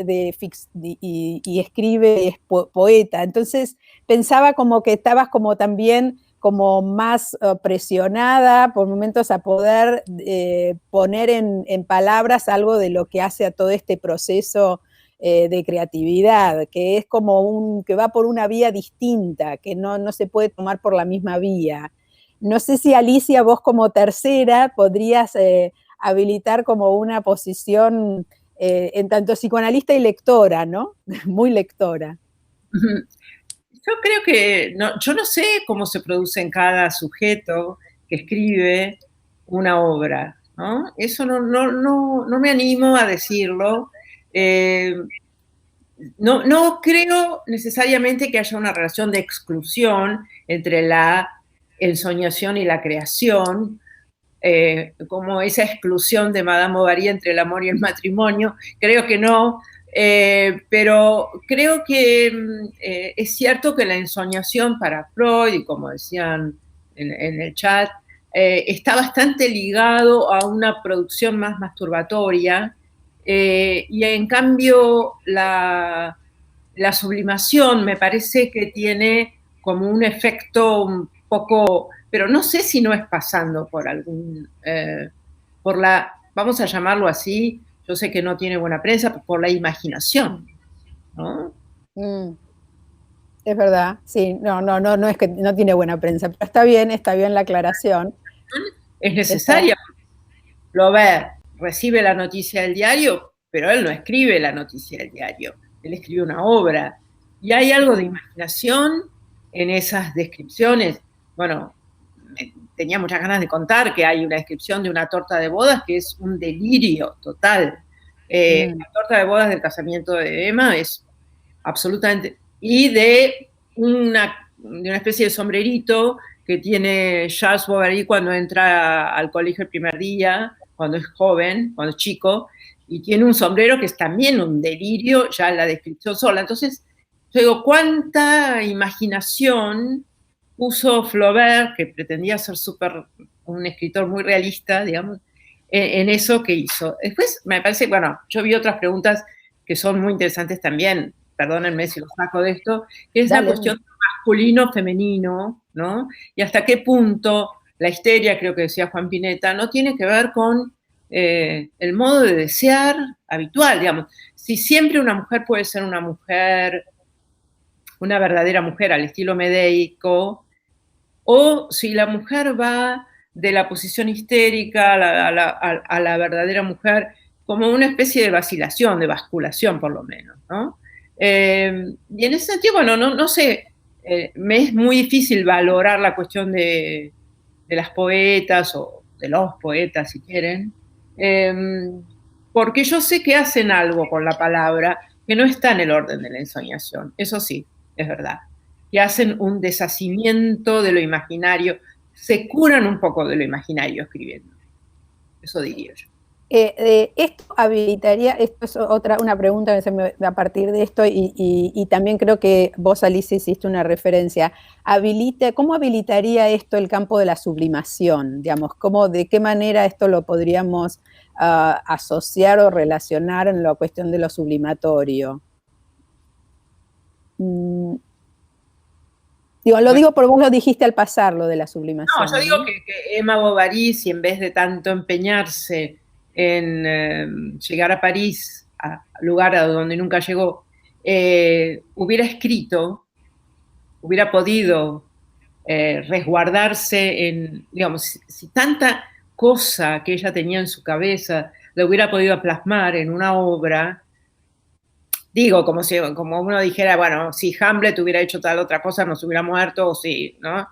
Speaker 1: y escribe, es poeta. Entonces pensaba como que estabas como también como más presionada por momentos a poder poner en palabras algo de lo que hace a todo este proceso de creatividad, que es como que va por una vía distinta, que no se puede tomar por la misma vía. No sé si Alicia, vos como tercera, podrías habilitar como una posición en tanto psicoanalista y lectora, ¿no? Muy lectora.
Speaker 4: Yo creo que, yo no sé cómo se produce en cada sujeto que escribe una obra, ¿no? Eso no me animo a decirlo. No creo necesariamente que haya una relación de exclusión entre la ensoñación y la creación, como esa exclusión de Madame Bovary entre el amor y el matrimonio. Creo que no, pero creo que es cierto que la ensoñación para Freud, y como decían en el chat, está bastante ligado a una producción más masturbatoria, y en cambio la sublimación me parece que tiene como un efecto un poco, pero no sé si no es pasando por algún, por la, vamos a llamarlo así, yo sé que no tiene buena prensa, por la imaginación, ¿no?
Speaker 1: Es verdad, sí, no es que no tiene buena prensa, pero está bien la aclaración.
Speaker 4: Es necesaria. Flaubert recibe la noticia del diario, pero él no escribe la noticia del diario, él escribe una obra. Y hay algo de imaginación en esas descripciones. Bueno, tenía muchas ganas de contar que hay una descripción de una torta de bodas que es un delirio total. La torta de bodas del casamiento de Emma es absolutamente... Y de una especie de sombrerito que tiene Charles Bovary cuando entra al colegio el primer día, cuando es joven, cuando es chico, y tiene un sombrero que es también un delirio, ya la descripción sola. Entonces, yo digo, ¿cuánta imaginación puso Flaubert, que pretendía ser un escritor muy realista, digamos, en eso que hizo? Después, me parece, bueno, yo vi otras preguntas que son muy interesantes también, perdónenme si los saco de esto, que es la cuestión masculino-femenino, ¿no? Y hasta qué punto la histeria, creo que decía Juan Pineta, no tiene que ver con el modo de desear habitual, digamos. Si siempre una mujer puede ser una mujer, una verdadera mujer al estilo medeico, o si la mujer va de la posición histérica a la verdadera mujer como una especie de vacilación, de basculación por lo menos, ¿no? Y en ese sentido, bueno, no sé, me es muy difícil valorar la cuestión de las poetas o de los poetas, si quieren, porque yo sé que hacen algo con la palabra que no está en el orden de la ensoñación, eso sí, es verdad, que hacen un deshacimiento de lo imaginario, se curan un poco de lo imaginario escribiendo, eso diría yo.
Speaker 1: Esto habilitaría, esto es una pregunta que se me, a partir de esto, y también creo que vos, Alicia, hiciste una referencia. ¿Cómo habilitaría esto el campo de la sublimación? Digamos, ¿de qué manera esto lo podríamos asociar o relacionar en la cuestión de lo sublimatorio? Digo, lo digo porque vos lo dijiste al pasar, lo de la sublimación.
Speaker 4: No, yo digo que Emma Bovary, si en vez de tanto empeñarse en llegar a París, al lugar a donde nunca llegó, hubiera escrito, hubiera podido resguardarse en, digamos, si tanta cosa que ella tenía en su cabeza la hubiera podido plasmar en una obra, digo, como uno dijera, bueno, si Hamlet hubiera hecho tal otra cosa, nos hubiera muerto, o sí, ¿no?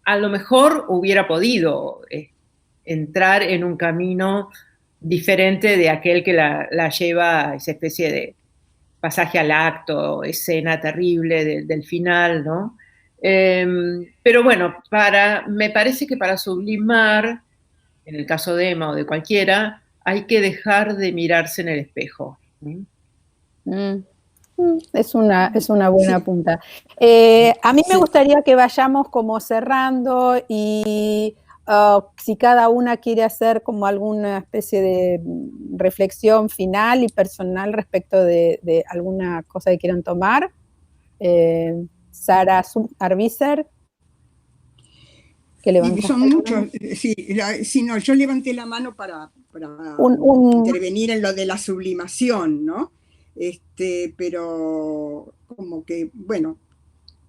Speaker 4: A lo mejor hubiera podido entrar en un camino diferente de aquel que la lleva a esa especie de pasaje al acto, escena terrible del final, ¿no? Pero bueno, me parece que para sublimar, en el caso de Emma o de cualquiera, hay que dejar de mirarse en el espejo.
Speaker 1: Es una buena punta. A mí me gustaría que vayamos como cerrando y si cada una quiere hacer como alguna especie de reflexión final y personal respecto de alguna cosa que quieran tomar. Sara Arbizer.
Speaker 2: Son muchos, sí, no, yo levanté la mano para intervenir en lo de la sublimación, ¿no? Pero como que, bueno,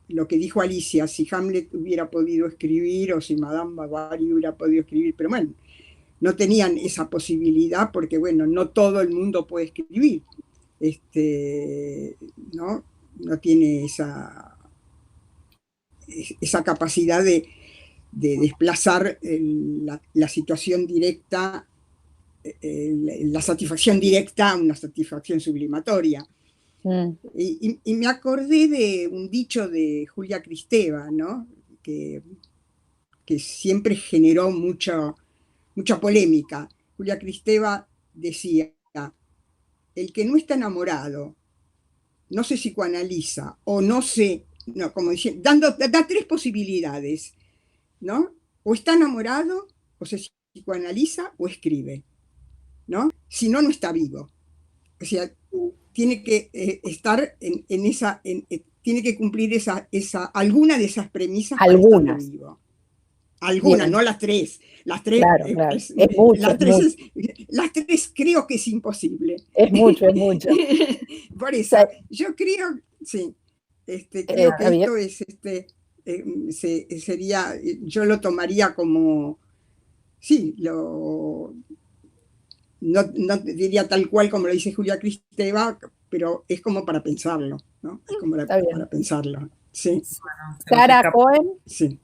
Speaker 2: lo que dijo Alicia, si Hamlet hubiera podido escribir o si Madame Bovary hubiera podido escribir, pero bueno, no tenían esa posibilidad porque, bueno, no todo el mundo puede escribir, ¿no? no tiene esa capacidad de desplazar la situación directa, la satisfacción directa a una satisfacción sublimatoria. Y me acordé de un dicho de Julia Kristeva, ¿no? que siempre generó mucha polémica. Julia Kristeva decía: el que no está enamorado, no se psicoanaliza o como dice, da tres posibilidades, ¿no? O está enamorado, o se psicoanaliza, o escribe, ¿no? Si no, no está vivo. O sea, tiene que estar tiene que cumplir alguna de esas premisas para estar vivo. Algunas, no las tres. Las tres,
Speaker 1: claro, claro. Es mucho,
Speaker 2: las tres creo que es imposible.
Speaker 1: Es mucho, es mucho.
Speaker 2: Por eso, yo creo, sí, creo que esto es, sería, yo lo tomaría como, sí, no diría tal cual como lo dice Julia Kristeva, pero es como para pensarlo, ¿no? Es como para pensarlo, sí.
Speaker 1: Bueno, Sara Cohen.
Speaker 2: Sí.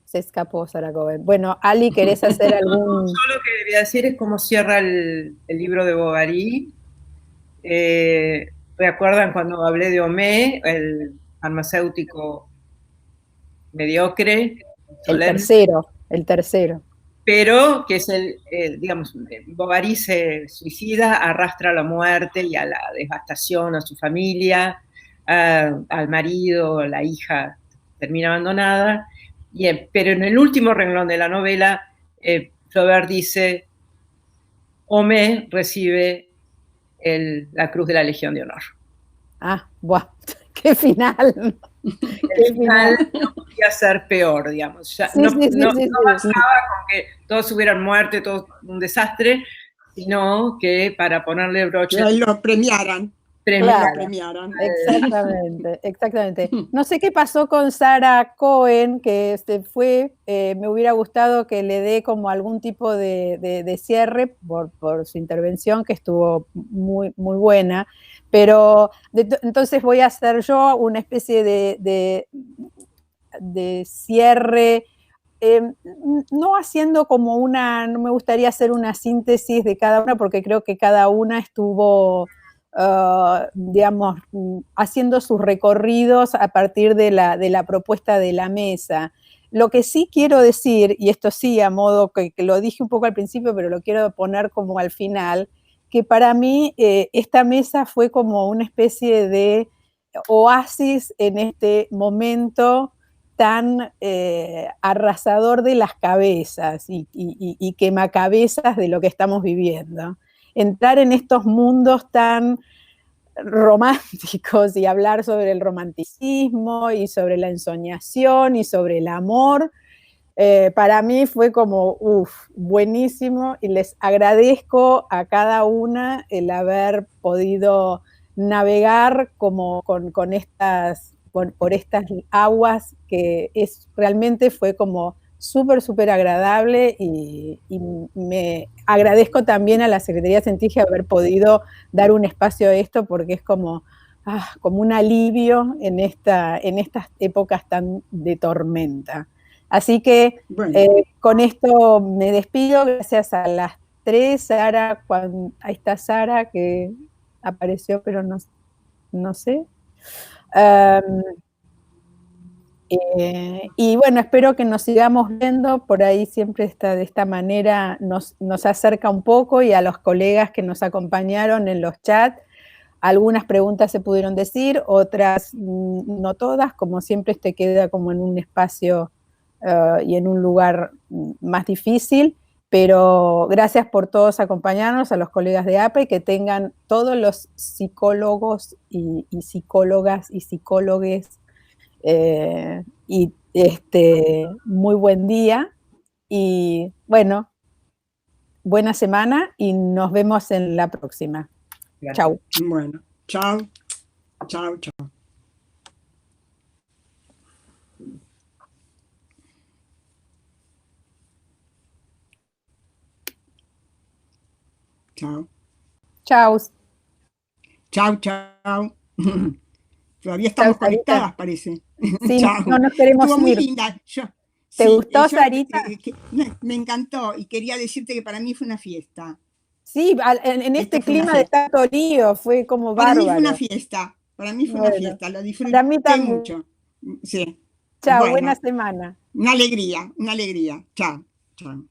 Speaker 1: Se escapó Sara Cohen. Bueno, Ali, ¿querés hacer algún...?
Speaker 4: Yo lo que quería decir es cómo cierra el libro de Bovary. ¿Recuerdan cuando hablé de Homais, el farmacéutico mediocre?
Speaker 1: El tercero.
Speaker 4: Pero que es digamos, Bovary se suicida, arrastra a la muerte y a la devastación a su familia, al marido, la hija termina abandonada, pero en el último renglón de la novela, Flaubert dice: Homais recibe la Cruz de la Legión de Honor.
Speaker 1: Ah, ¡buah! ¡Qué final!
Speaker 4: El final no podía ser peor, digamos. Ya, no bastaba con que todos hubieran muerto, todo un desastre, sino que para ponerle broche...
Speaker 2: Que lo premiaran.
Speaker 1: Claro,
Speaker 2: premiaran.
Speaker 1: Exactamente. No sé qué pasó con Sara Cohen, que me hubiera gustado que le dé como algún tipo de cierre por su intervención, que estuvo muy, muy buena, pero entonces voy a hacer yo una especie de cierre, no haciendo como no me gustaría hacer una síntesis de cada una, porque creo que cada una estuvo... digamos, haciendo sus recorridos a partir de la propuesta de la mesa. Lo que sí quiero decir, y esto sí a modo que lo dije un poco al principio, pero lo quiero poner como al final, que para mí esta mesa fue como una especie de oasis en este momento tan arrasador de las cabezas y quemacabezas de lo que estamos viviendo. Entrar en estos mundos tan románticos y hablar sobre el romanticismo y sobre la ensoñación y sobre el amor, para mí fue como, buenísimo, y les agradezco a cada una el haber podido navegar como por estas aguas, que realmente fue como súper agradable, y me agradezco también a la Secretaría Científica haber podido dar un espacio a esto, porque es como un alivio en estas épocas tan de tormenta. Así que con esto me despido, gracias a las tres. Sara, ahí está Sara, que apareció, pero no sé. Y bueno, espero que nos sigamos viendo, por ahí siempre de esta manera nos acerca un poco, y a los colegas que nos acompañaron en los chats, algunas preguntas se pudieron decir, otras no todas, como siempre queda como en un espacio y en un lugar más difícil, pero gracias por todos acompañarnos, a los colegas de APE, que tengan todos los psicólogos y psicólogas y psicólogues muy buen día, y bueno, buena semana, y nos vemos en la próxima. Chau.
Speaker 2: Bueno, chao. Chao. Chao.
Speaker 1: Chau.
Speaker 2: Chao. Todavía estamos
Speaker 1: Chau, Sarita.
Speaker 2: conectadas, parece.
Speaker 1: Sí,
Speaker 2: Chau.
Speaker 1: no nos queremos
Speaker 2: Estuvo muy
Speaker 1: ir.
Speaker 2: linda.
Speaker 1: ¿Te gustó, Sarita?
Speaker 2: Me encantó y quería decirte que para mí fue una fiesta.
Speaker 1: Sí, en este
Speaker 2: Esto fue una
Speaker 1: clima de
Speaker 2: fiesta.
Speaker 1: tanto lío, fue como
Speaker 2: Para mí fue una
Speaker 1: bárbaro.
Speaker 2: fiesta. Para mí fue una
Speaker 1: Bueno,
Speaker 2: fiesta. Lo
Speaker 1: para
Speaker 2: disfruté
Speaker 1: mí también.
Speaker 2: mucho. Sí.
Speaker 1: Chao, buena
Speaker 2: Bueno,
Speaker 1: semana.
Speaker 2: una alegría, una alegría. Chao. Chao.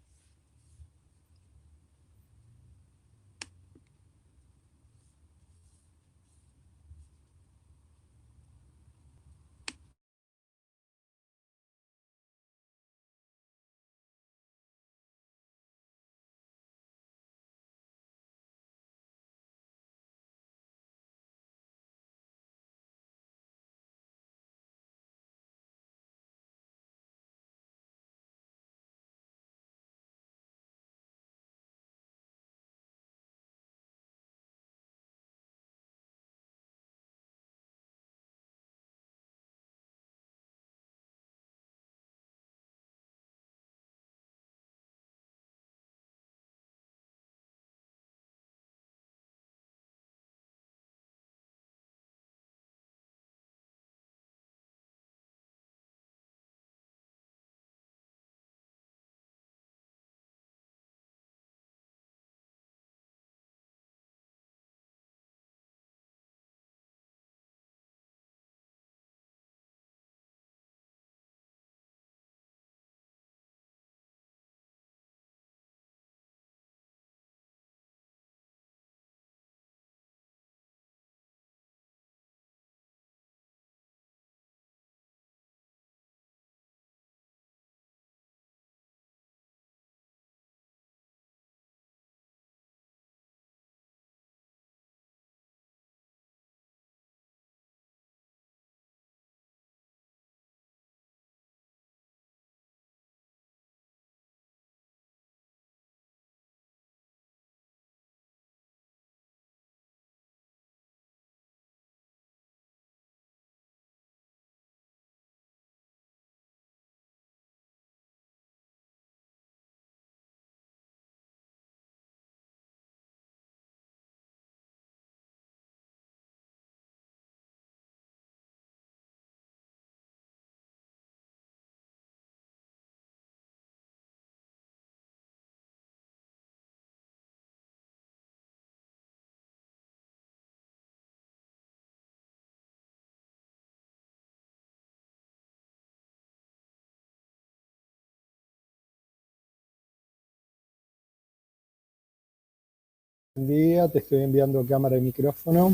Speaker 3: Buen día, te estoy enviando cámara y micrófono.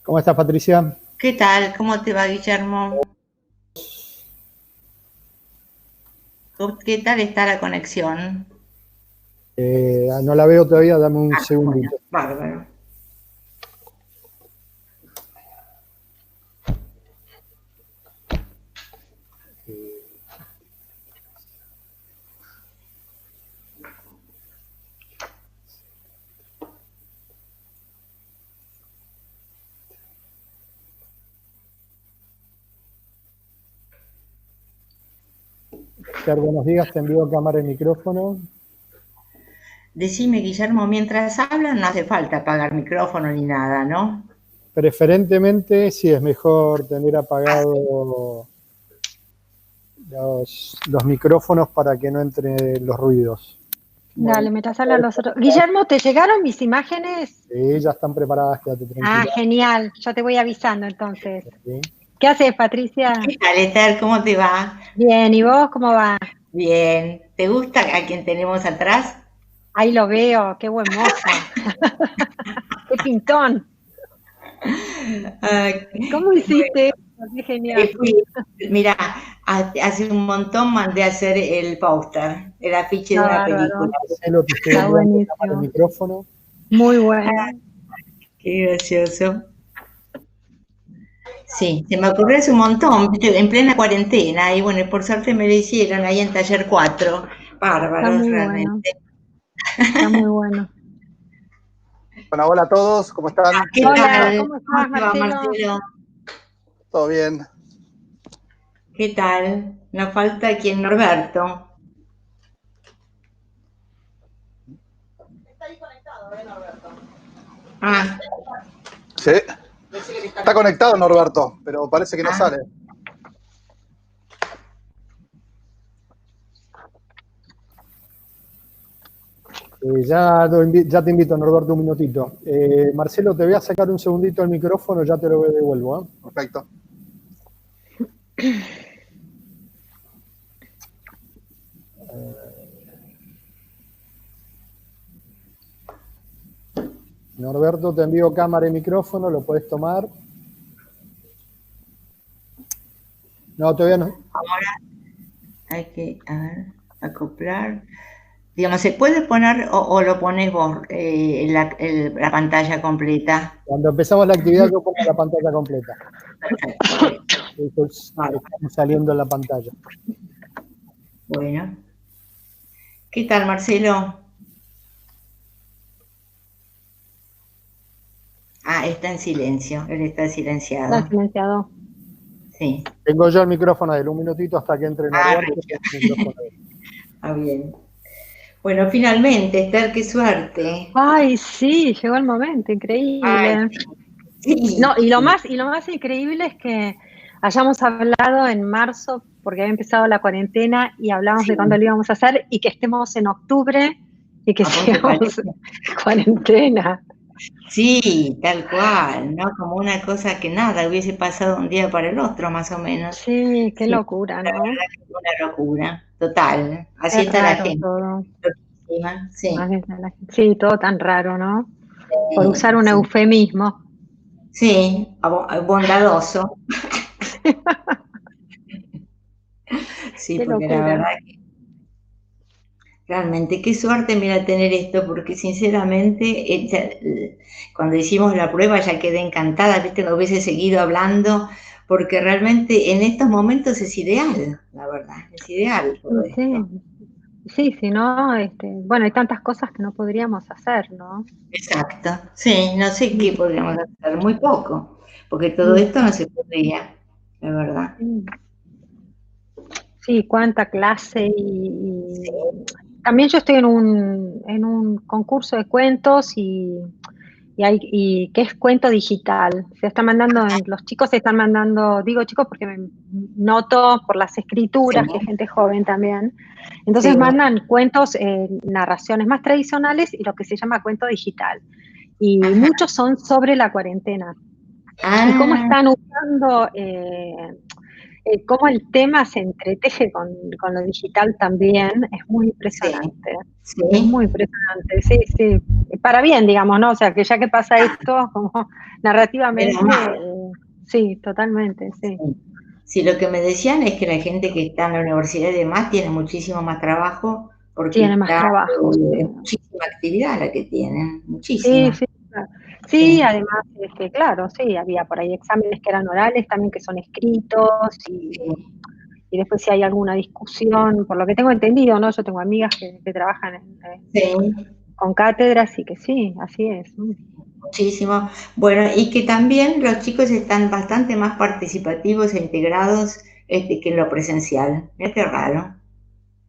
Speaker 3: ¿Cómo estás, Patricia?
Speaker 7: ¿Qué tal? ¿Cómo te va, Guillermo? ¿Qué tal está la conexión?
Speaker 3: No la veo todavía, dame un segundito.
Speaker 7: Bueno, bárbaro.
Speaker 3: Esther, buenos días, te envío cámara y micrófono.
Speaker 7: Decime, Guillermo, mientras hablan no hace falta apagar micrófono ni nada, ¿no?
Speaker 3: Preferentemente, sí, es mejor tener apagado los micrófonos para que no entren los ruidos.
Speaker 8: Dale, mientras hablan los otros. Guillermo, ¿te llegaron mis imágenes?
Speaker 3: Sí, ya están preparadas, quédate tranquila.
Speaker 8: Ah, genial. Ya te voy avisando entonces.
Speaker 3: ¿Sí?
Speaker 8: ¿Qué haces, Patricia?
Speaker 7: ¿Qué tal, Esther? ¿Cómo te va?
Speaker 8: Bien, ¿y vos cómo va?
Speaker 7: Bien. ¿Te gusta a quien tenemos atrás?
Speaker 8: Ahí lo veo, qué buen mozo. Qué pintón. ¿Cómo hiciste eso? Qué genial.
Speaker 7: Mira, hace un montón mandé a hacer el póster, el afiche de una
Speaker 8: Bárbaro.
Speaker 7: película.
Speaker 3: Marcelo, te estoy
Speaker 8: Está
Speaker 3: enviando cámara y
Speaker 8: buenísimo.
Speaker 3: micrófono.
Speaker 8: Muy bueno.
Speaker 7: Qué gracioso. Sí, se me ocurrió hace un montón, ¿viste? En plena cuarentena, y bueno, y por suerte me lo hicieron ahí en Taller 4.
Speaker 8: Está
Speaker 7: Bárbaros,
Speaker 8: muy bueno,
Speaker 7: realmente.
Speaker 8: está muy bueno.
Speaker 9: Bueno, hola a todos, ¿cómo están?
Speaker 7: ¿Qué
Speaker 8: Hola,
Speaker 7: tal?
Speaker 8: ¿cómo estás,
Speaker 7: te va,
Speaker 8: Marcelo?
Speaker 7: Marcelo?
Speaker 9: ¿Todo bien?
Speaker 7: ¿Qué tal? Nos falta quien, Norberto. Ah,
Speaker 9: Sí. Está conectado Norberto, pero parece que no sale.
Speaker 3: Ya te invito, Norberto, un minutito. Marcelo, te voy a sacar un segundito el micrófono, ya te lo devuelvo. ¿Eh?
Speaker 9: Perfecto.
Speaker 3: Norberto, te envío cámara y micrófono, lo puedes tomar. No, todavía no.
Speaker 7: Ahora hay que, a ver, acoplar. Digamos, ¿se puede poner o lo pones vos la pantalla completa?
Speaker 3: Cuando empezamos la actividad yo pongo la pantalla completa.
Speaker 7: Perfecto.
Speaker 3: Estamos saliendo en la pantalla.
Speaker 7: Bueno. ¿Qué tal, Marcelo? Ah, está en silencio, él está silenciado.
Speaker 8: Está silenciado.
Speaker 7: Sí.
Speaker 3: Tengo yo el micrófono de él, un minutito hasta que entre Norberto.
Speaker 7: Ah, bien. Bueno, finalmente, Esther, qué suerte.
Speaker 8: Ay, sí, llegó el momento, increíble.
Speaker 7: Ay, sí.
Speaker 8: No, y lo más increíble es que hayamos hablado en marzo, porque había empezado la cuarentena, y hablamos de cuándo lo íbamos a hacer, y que estemos en octubre y que sigamos en cuarentena.
Speaker 7: Sí, tal cual, ¿no? Como una cosa que nada, hubiese pasado un día para el otro, más o menos.
Speaker 8: Sí, qué locura, ¿no?
Speaker 7: La verdad que es una locura, total. Así
Speaker 8: Es
Speaker 7: está la
Speaker 8: raro
Speaker 7: gente.
Speaker 8: todo.
Speaker 7: Loquísima, sí.
Speaker 8: Sí, todo tan raro, ¿no? Por
Speaker 7: Sí,
Speaker 8: usar un
Speaker 7: sí.
Speaker 8: eufemismo.
Speaker 7: Sí, bondadoso. Sí,
Speaker 8: Qué
Speaker 7: porque la
Speaker 8: locura.
Speaker 7: verdad que realmente qué suerte, mira, tener esto, porque sinceramente cuando hicimos la prueba ya quedé encantada, viste, no hubiese seguido hablando, porque realmente en estos momentos es ideal, la verdad, es ideal todo esto.
Speaker 8: Sí, sí, no, bueno, hay tantas cosas que no podríamos hacer, ¿no?
Speaker 7: Exacto, sí, no sé qué podríamos hacer, muy poco, porque todo esto no se podría, la verdad.
Speaker 8: Sí, cuánta clase y también yo estoy en un concurso de cuentos y que es cuento digital. Se está mandando, los chicos se están mandando, digo chicos porque me noto por las escrituras que es gente joven también. Entonces
Speaker 7: Sí.
Speaker 8: mandan cuentos, narraciones más tradicionales y lo que se llama cuento digital. Y muchos son sobre la cuarentena. Y cómo están usando, cómo el tema se entreteje con lo digital también, es muy impresionante.
Speaker 7: Sí.
Speaker 8: Es muy impresionante, sí, sí. Para bien, digamos, ¿no? O sea, que ya que pasa esto, como narrativamente, sí, totalmente, sí.
Speaker 7: Sí, lo que me decían es que la gente que está en la universidad y demás tiene muchísimo más trabajo porque
Speaker 8: Tiene más trabajo.
Speaker 7: es muchísima actividad la que tienen,
Speaker 8: Sí,
Speaker 7: muchísima.
Speaker 8: sí, claro. Sí, además, claro, sí, había por ahí exámenes que eran orales, también que son escritos, y después si hay alguna discusión, por lo que tengo entendido, ¿no? Yo tengo amigas que trabajan con cátedras y que sí, así es.
Speaker 7: Muchísimo. Bueno, y que también los chicos están bastante más participativos e integrados que en lo presencial. Mira qué raro.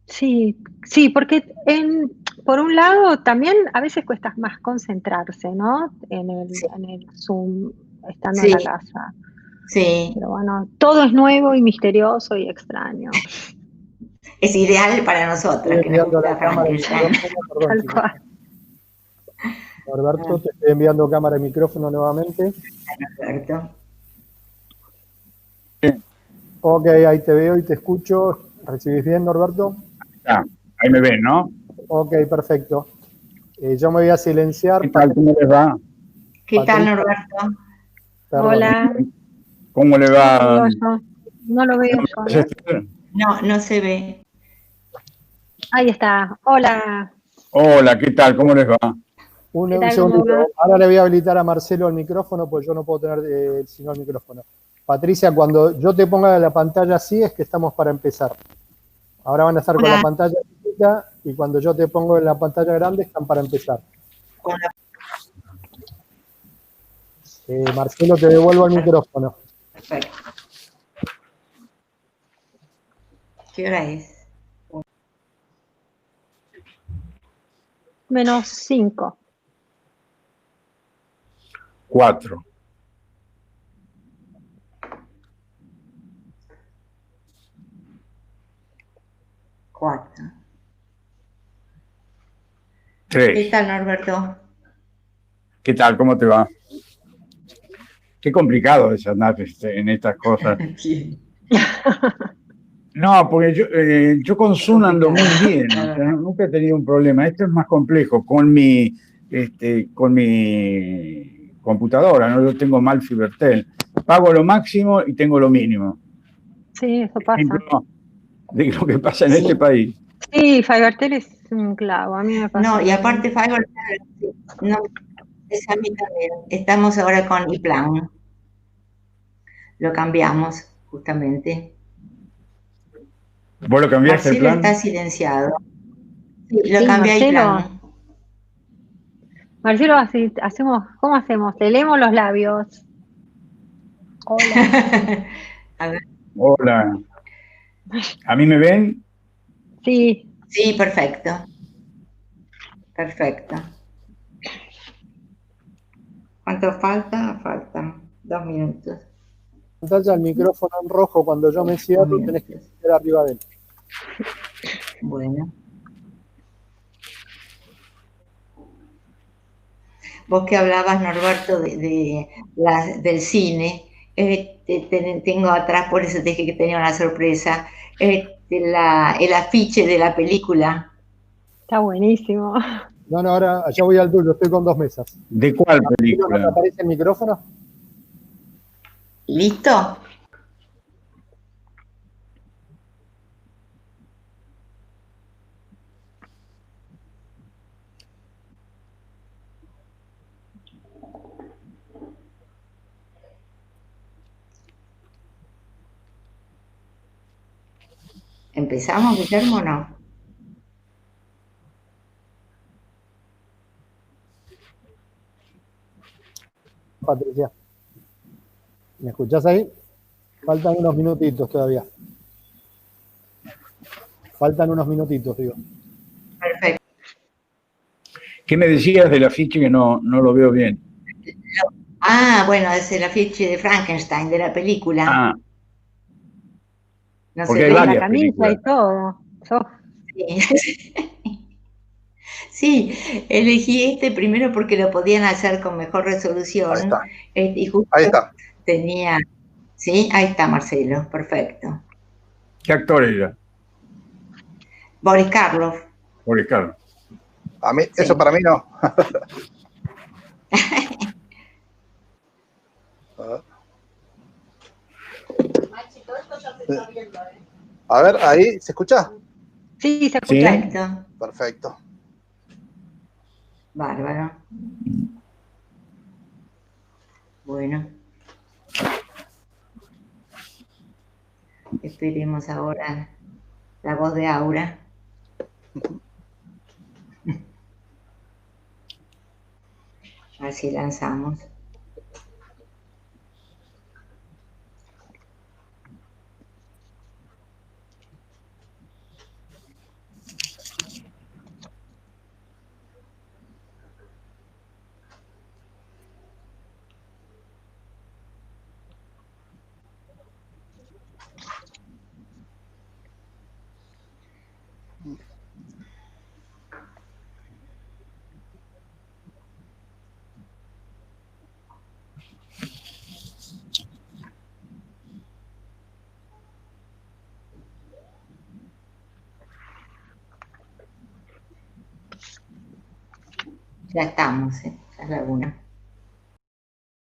Speaker 8: Sí, sí, porque por un lado también a veces cuesta más concentrarse, ¿no? En el Zoom, estando en la casa.
Speaker 7: Sí.
Speaker 8: Pero bueno, todo es nuevo y misterioso y extraño.
Speaker 7: Es ideal para nosotras, que nos gusta Frankenstein.
Speaker 8: Tal cual.
Speaker 3: Norberto, te estoy enviando cámara y micrófono nuevamente.
Speaker 7: Norberto.
Speaker 3: Ok, ahí te veo y te escucho. ¿Recibís bien, Norberto?
Speaker 10: Ahí me ven, ¿no?
Speaker 3: Ok, perfecto. Yo me voy a silenciar.
Speaker 10: ¿Qué tal? ¿Cómo les va?
Speaker 7: ¿Qué tal, Norberto?
Speaker 3: Perdón.
Speaker 8: Hola.
Speaker 10: ¿Cómo le va?
Speaker 8: No lo veo yo.
Speaker 7: No se ve.
Speaker 8: Ahí está. Hola.
Speaker 10: Hola, ¿qué tal? ¿Cómo les va?
Speaker 3: Un segundito. Ahora le voy a habilitar a Marcelo el micrófono, pues yo no puedo tener sino el micrófono. Patricia, cuando yo te ponga la pantalla así es que estamos para empezar. Ahora van a estar con la pantalla chiquita y cuando yo te pongo en la pantalla grande están para empezar. Marcelo, te devuelvo el micrófono.
Speaker 7: Perfecto. ¿Qué hora es?
Speaker 8: -5.
Speaker 10: 4.
Speaker 7: 4.
Speaker 10: 3.
Speaker 7: ¿Qué tal, Norberto?
Speaker 10: ¿Qué tal? ¿Cómo te va? Qué complicado es andar en estas cosas.
Speaker 7: Bien.
Speaker 10: No, porque yo con Zoom ando muy bien, o sea, nunca he tenido un problema. Esto es más complejo con mi computadora, ¿no? Yo tengo mal Fibertel. Pago lo máximo y tengo lo mínimo.
Speaker 8: Sí, eso pasa.
Speaker 10: Ejemplo de lo que pasa en este país.
Speaker 8: Sí, Fibertel es un clavo, a mí me pasa.
Speaker 7: No, y aparte Fivertel, no, es a mí también. Estamos ahora con iPlan. Lo cambiamos, justamente.
Speaker 10: ¿Vos lo cambiaste el
Speaker 7: Marcelo
Speaker 10: plan?
Speaker 7: está silenciado. Sí, lo
Speaker 8: Sí,
Speaker 7: cambié a
Speaker 8: Marcelo.
Speaker 7: iPlan.
Speaker 8: Marcelo, ¿cómo hacemos? Te leemos los labios. Hola.
Speaker 7: A ver.
Speaker 10: Hola. ¿A mí me ven?
Speaker 8: Sí.
Speaker 7: Sí, perfecto. Perfecto. ¿Cuánto falta? Faltan 2 minutos.
Speaker 3: Pantalla el micrófono en rojo, cuando yo me cierro tenés que meter arriba de él.
Speaker 7: Bueno. Vos que hablabas, Norberto, del cine, tengo atrás, por eso te dije que tenía una sorpresa, el afiche de la película.
Speaker 8: Está buenísimo.
Speaker 3: No, ahora allá voy al tuyo, estoy con 2 mesas.
Speaker 10: ¿De cuál película?
Speaker 3: ¿No te aparece el micrófono?
Speaker 7: ¿Listo? ¿Empezamos, Guillermo, o no?
Speaker 3: Patricia, ¿me escuchás ahí? Faltan unos minutitos todavía. Faltan unos minutitos, digo.
Speaker 7: Perfecto.
Speaker 10: ¿Qué me decías del afiche que no lo veo bien?
Speaker 7: Bueno, es el afiche de Frankenstein, de la película. No
Speaker 10: porque
Speaker 7: se
Speaker 10: hay
Speaker 7: ve
Speaker 10: varias
Speaker 8: la camisa
Speaker 10: películas.
Speaker 8: y todo.
Speaker 7: Sí. Sí, elegí este primero porque lo podían hacer con mejor resolución.
Speaker 9: Ahí está.
Speaker 7: Y justo
Speaker 9: Ahí está.
Speaker 7: tenía... Sí, ahí está Marcelo, perfecto.
Speaker 10: ¿Qué actor era?
Speaker 7: Boris Karloff.
Speaker 10: Boris Karloff.
Speaker 9: A mí,
Speaker 7: Sí.
Speaker 9: eso para mí no. A ver, ahí, ¿se escucha?
Speaker 8: Sí, se escucha.
Speaker 7: Perfecto.
Speaker 9: Perfecto.
Speaker 7: Bárbaro. Bueno. Esperemos ahora la voz de Aura. Así lanzamos. Ya estamos, ya es la 1.